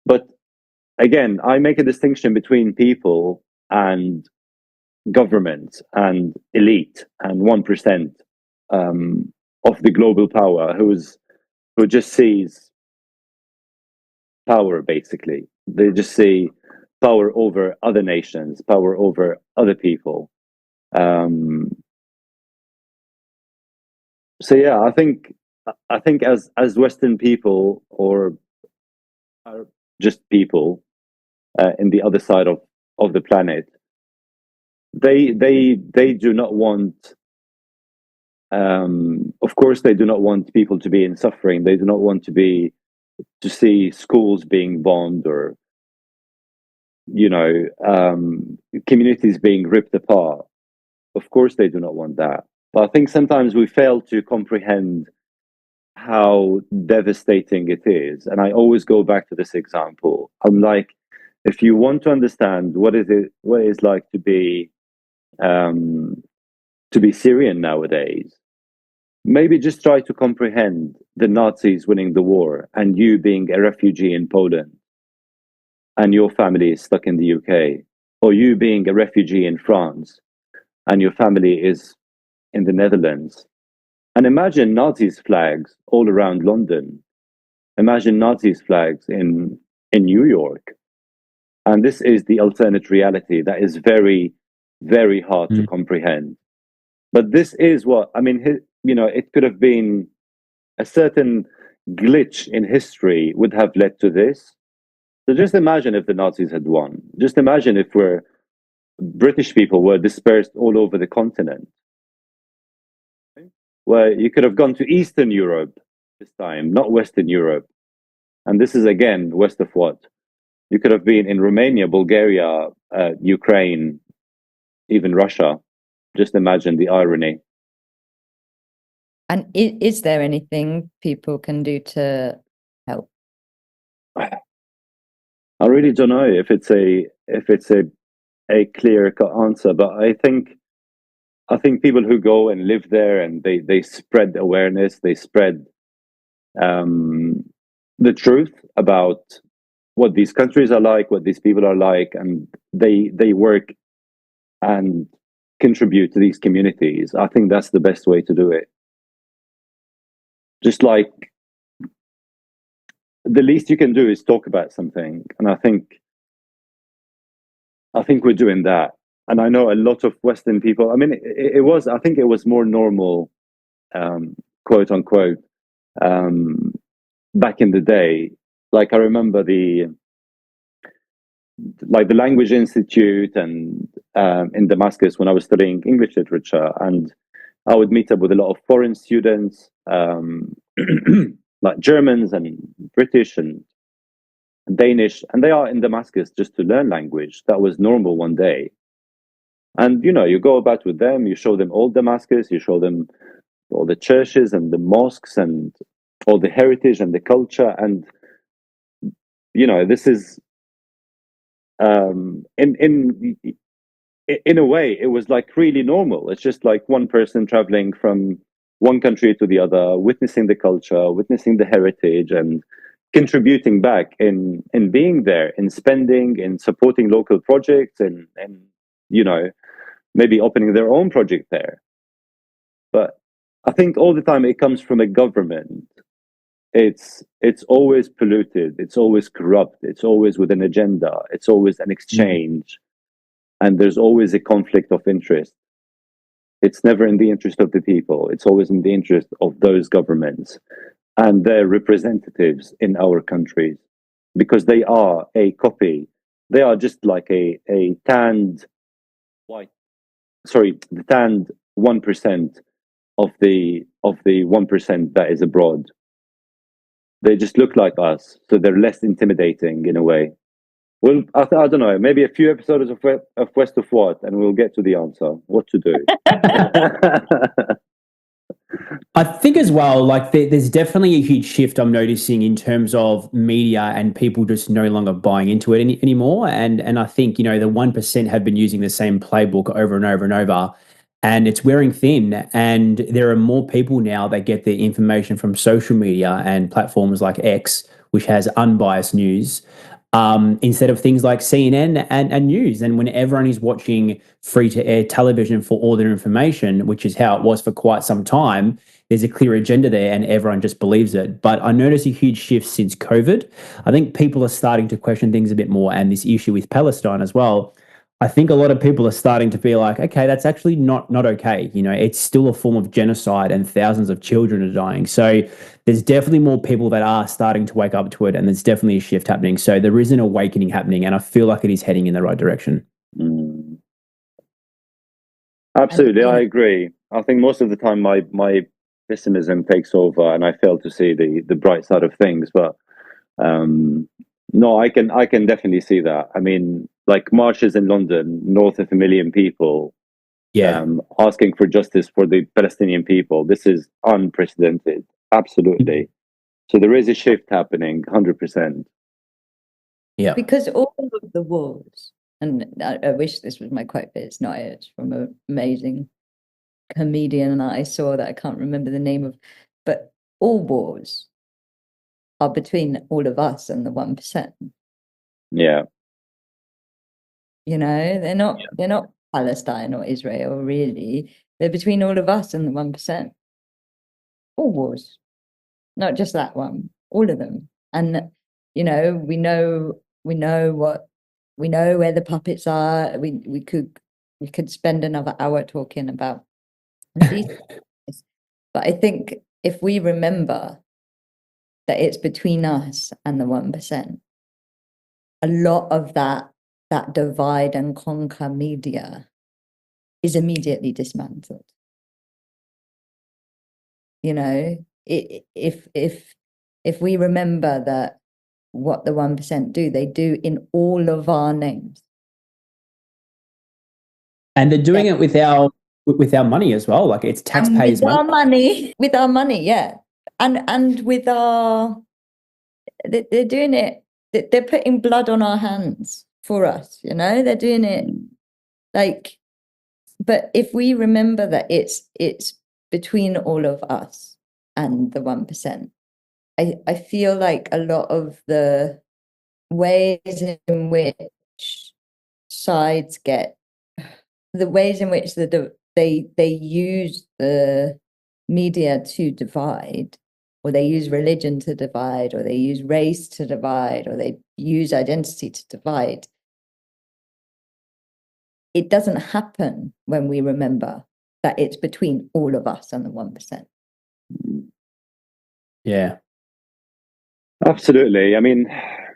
But again, I make a distinction between people and government and elite and 1% of the global power who just sees power. Basically, they just see power over other nations, power over other people. So yeah, I think as Western people, or just people in the other side of the planet, they do not want, of course they do not want people to be in suffering. They do not want to see schools being bombed, or, you know, communities being ripped apart. Of course they do not want that. But I think sometimes we fail to comprehend how devastating it is. And I always go back to this example. I'm like, if you want to understand what it is like to be Syrian nowadays, maybe just try to comprehend the Nazis winning the war and you being a refugee in Poland and your family is stuck in the UK, or you being a refugee in France and your family is in the Netherlands. And imagine Nazis flags all around London. Imagine Nazis flags in New York. And this is the alternate reality that is very, very hard to comprehend. But this is what, I mean, you know, it could have been a certain glitch in history would have led to this. So just imagine if the Nazis had won. Just imagine if British people were dispersed all over the continent. Where you could have gone to Eastern Europe this time, not Western Europe. And this is again west of what? You could have been in Romania, Bulgaria, Ukraine, even Russia. Just imagine the irony. And is there anything people can do to help? I really don't know if it's a clear cut answer, but I think people who go and live there and they spread awareness, they spread the truth about what these countries are like, what these people are like, and they work and contribute to these communities. I think that's the best way to do it. Just like the least you can do is talk about something, and I think we're doing that. And I know a lot of Western people. I mean, I think it was more normal, quote unquote, back in the day. Like I remember the Language Institute and in Damascus when I was studying English literature, and I would meet up with a lot of foreign students, like Germans and British and Danish, and they are in Damascus just to learn language. That was normal one day. And, you know, you go about with them, you show them old Damascus, you show them all the churches and the mosques and all the heritage and the culture. And, you know, this is, in a way, it was like really normal. It's just like one person traveling from one country to the other, witnessing the culture, witnessing the heritage, and contributing back in being there, in spending, in supporting local projects, and you know, maybe opening their own project there. But I think all the time it comes from a government. It's always polluted, it's always corrupt, it's always with an agenda, it's always an exchange, and there's always a conflict of interest. It's never in the interest of the people, it's always in the interest of those governments and their representatives in our countries, because they are a copy. They are just like a tanned the tanned 1% of the 1% that is abroad. They just look like us, so they're less intimidating in a way. Well, I don't know, maybe a few episodes of West of What, and we'll get to the answer, what to do. I think as well, like there's definitely a huge shift I'm noticing in terms of media and people just no longer buying into it anymore. And I think, you know, the 1% have been using the same playbook over and over and over, and it's wearing thin. And there are more people now that get their information from social media and platforms like X, which has unbiased news, instead of things like CNN and news. And when everyone is watching free to air television for all their information, which is how it was for quite some time, there's a clear agenda there and everyone just believes it. But I notice a huge shift since COVID. I think people are starting to question things a bit more, and this issue with Palestine as well. I think a lot of people are starting to be like, okay, that's actually not okay. You know, it's still a form of genocide and thousands of children are dying. So there's definitely more people that are starting to wake up to it, and there's definitely a shift happening. So there is an awakening happening, and I feel like it is heading in the right direction. Mm. Absolutely, I agree. I think most of the time my pessimism takes over, and I fail to see the bright side of things. But no, I can definitely see that. I mean, like marches in London, north of 1 million people, asking for justice for the Palestinian people. This is unprecedented. Absolutely. So there is a shift happening, 100%. Yeah. Because all of the wars, and I wish this was my quote, but it's not. It's from an amazing comedian that I saw that I can't remember the name of, but all wars are between all of us and the 1%. Yeah. You know, they're not Palestine or Israel, really. They're between all of us and the 1%. All wars, not just that one, all of them. And you know, we know where the puppets are. We could spend another hour talking about these things. But I think if we remember that it's between us and the 1%, a lot of that divide and conquer media is immediately dismantled. You know, if we remember that what the 1% do, they do in all of our names. And they're doing it with our money as well. Like it's taxpayers' money. With our money, yeah. And with our, they're doing it, they're putting blood on our hands for us, you know, they're doing it like, but if we remember that it's between all of us and the 1%, I feel like a lot of the ways in which sides get, the ways in which they use the media to divide, or they use religion to divide, or they use race to divide, or they use identity to divide, it doesn't happen when we remember that it's between all of us and the 1%. Yeah. Absolutely. I mean, a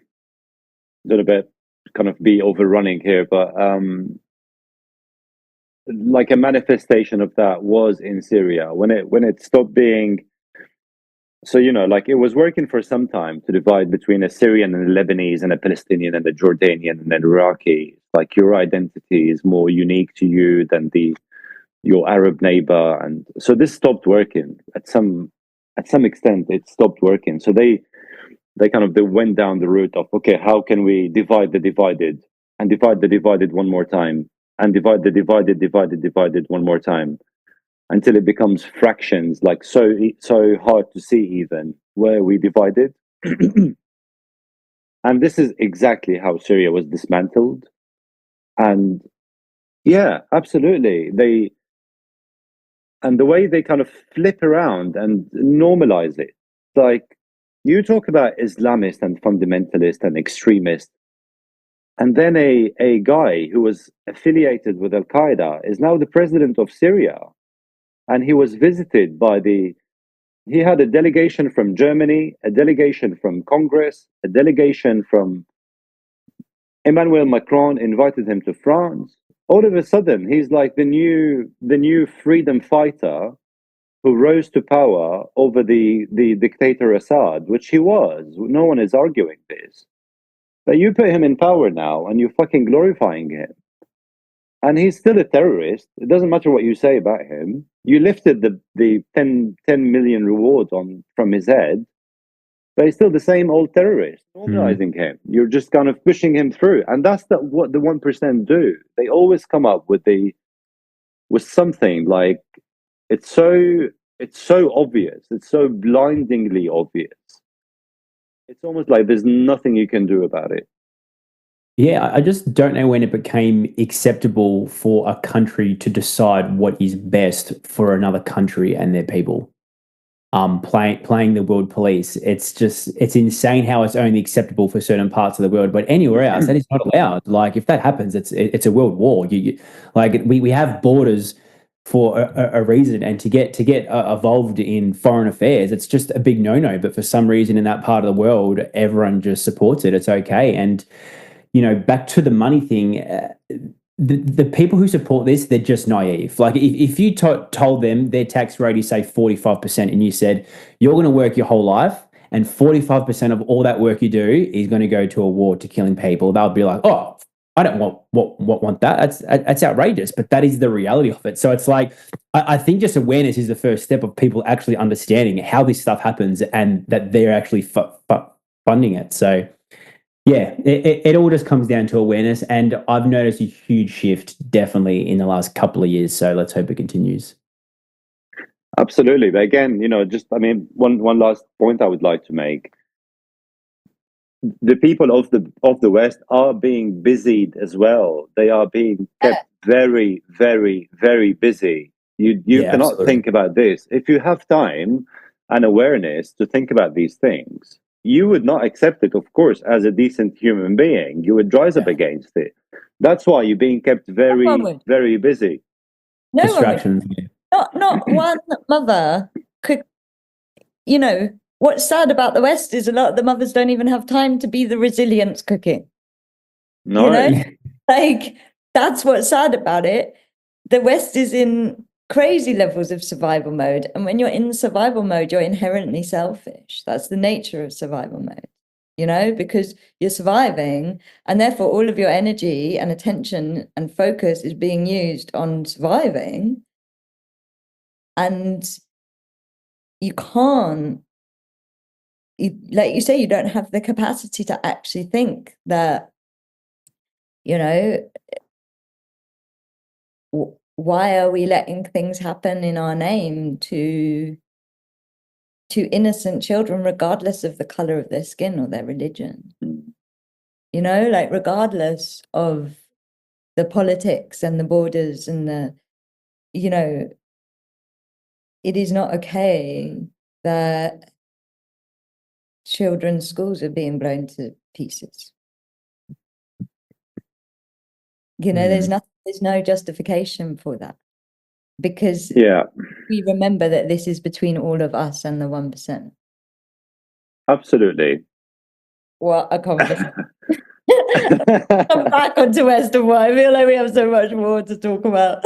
little bit kind of be overrunning here, but like a manifestation of that was in Syria when it stopped being. So, you know, like it was working for some time to divide between a Syrian and a Lebanese and a Palestinian and a Jordanian and an Iraqi. Like your identity is more unique to you than your Arab neighbor, and so this stopped working at some extent. It stopped working. So they went down the route of, okay, how can we divide the divided and divide the divided one more time and divide the divided one more time until it becomes fractions, like so hard to see even where we divided. And this is exactly how Syria was dismantled. And yeah, absolutely. And the way they kind of flip around and normalize it, like you talk about Islamist and fundamentalist and extremist, and then a guy who was affiliated with Al Qaeda is now the president of Syria, and he was visited by he had a delegation from Germany, a delegation from Congress, a delegation from Emmanuel Macron invited him to France. All of a sudden, he's like the new freedom fighter who rose to power over the dictator Assad, which he was. No one is arguing this. But you put him in power now and you're fucking glorifying him. And he's still a terrorist. It doesn't matter what you say about him. You lifted the 10 million reward from his head, but he's still the same old terrorist, normalizing him. You're just kind of pushing him through. And that's what the 1% do. They always come up with something like, it's so obvious. It's so blindingly obvious. It's almost like there's nothing you can do about it. Yeah, I just don't know when it became acceptable for a country to decide what is best for another country and their people. Playing the world police. It's insane how it's only acceptable for certain parts of the world, but anywhere else that is not allowed. Like if that happens, it's a world war. Like we have borders for a reason, and to get involved in foreign affairs, it's just a big no-no. But for some reason in that part of the world, everyone just supports it. It's okay. And back to the money thing, the people who support this, they're just naive. Like if you told them their tax rate is say 45%, and you said you're going to work your whole life and 45% of all that work you do is going to go to a war, to killing people, they'll be like, oh, I don't want that. That's outrageous. But that is the reality of it. So it's like, I think just awareness is the first step of people actually understanding how this stuff happens and that they're actually funding it. So yeah, it all just comes down to awareness, and I've noticed a huge shift definitely in the last couple of years. So let's hope it continues. Absolutely. But again, one last point I would like to make. The people of the West are being busied as well. They are being kept very, very, very busy. You cannot absolutely think about this. If you have time and awareness to think about these things, you would not accept it, of course, as a decent human being. You would rise up against it. That's why you're being kept very, very busy. No distractions. Not one mother could, what's sad about the West is a lot of the mothers don't even have time to be the resilience cooking. No. Like that's what's sad about it. The West is in crazy levels of survival mode. And when you're in survival mode, you're inherently selfish. That's the nature of survival mode, because you're surviving, and therefore all of your energy and attention and focus is being used on surviving. And you can't, like you say, you don't have the capacity to actually think that, why are we letting things happen in our name to innocent children, regardless of the color of their skin or their religion? Like regardless of the politics and the borders and it is not okay that children's schools are being blown to pieces. There's no justification for that, because we remember that this is between all of us and the 1%. Absolutely. What a conversation. I'm back onto Western War. I feel like we have so much more to talk about.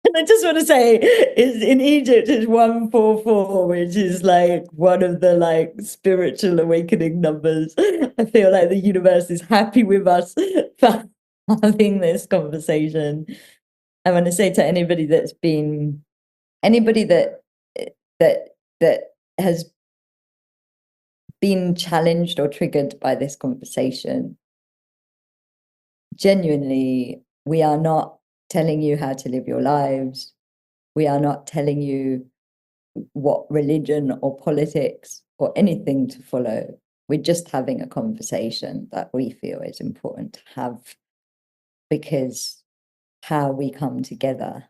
And I just want to say, in Egypt, it's 144, which is like one of the spiritual awakening numbers. I feel like the universe is happy with us for having this conversation. I want to say to anybody that has been challenged or triggered by this conversation, genuinely, we are not telling you how to live your lives. We are not telling you what religion or politics or anything to follow. We're just having a conversation that we feel is important to have, because how we come together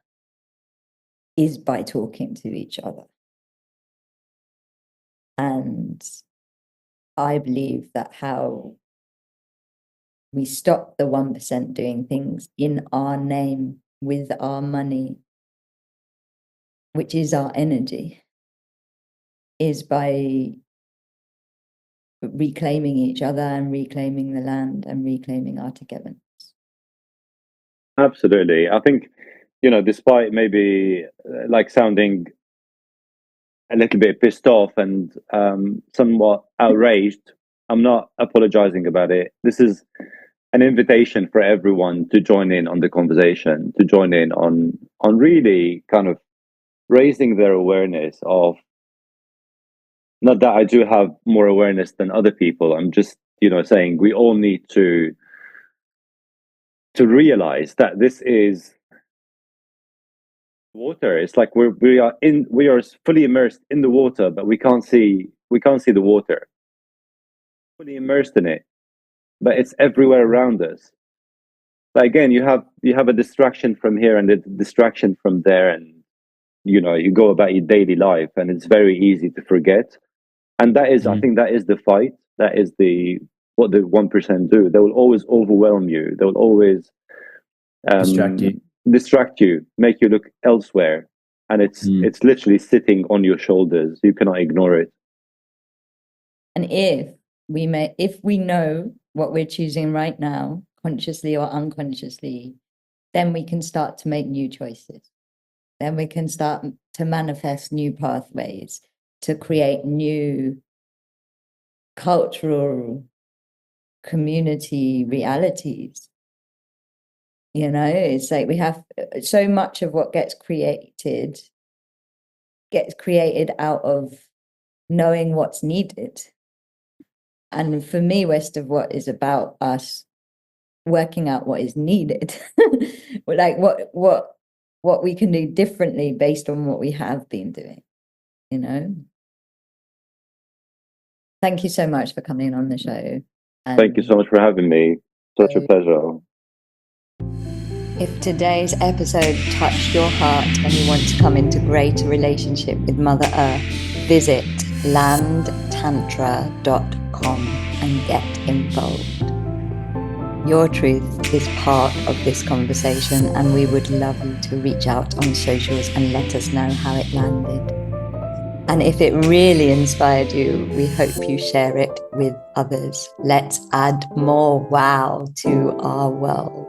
is by talking to each other. And I believe that how we stop the 1% doing things in our name with our money, which is our energy, is by reclaiming each other and reclaiming the land and reclaiming our togetherness. Absolutely. I think, despite maybe sounding a little bit pissed off and somewhat outraged, I'm not apologizing about it. This is an invitation for everyone to join in on the conversation, to join in on really kind of raising their awareness of, not that I do have more awareness than other people. I'm just, saying we all need to realize that this is water. It's like we are fully immersed in the water, but we can't see the water. Fully immersed in it, but it's everywhere around us. But again, you have a distraction from here and a distraction from there, and you go about your daily life, and it's very easy to forget. And that is, I think, that is the fight. That is what the 1% do. They will always overwhelm you. They will always distract you, make you look elsewhere, and it's literally sitting on your shoulders. You cannot ignore it. And if we know what we're choosing right now, consciously or unconsciously, then we can start to make new choices. Then we can start to manifest new pathways, to create new cultural community realities. It's like we have so much of what gets created out of knowing what's needed. And for me, West of What is about us working out what is needed, like what we can do differently based on what we have been doing. Thank you so much for coming on the show. Thank you so much for having me. Such a pleasure. If today's episode touched your heart and you want to come into greater relationship with Mother Earth, visit landtantra.com and get involved. Your truth is part of this conversation, and we would love you to reach out on socials and let us know how it landed. And if it really inspired you, we hope you share it with others. Let's add more wow to our world.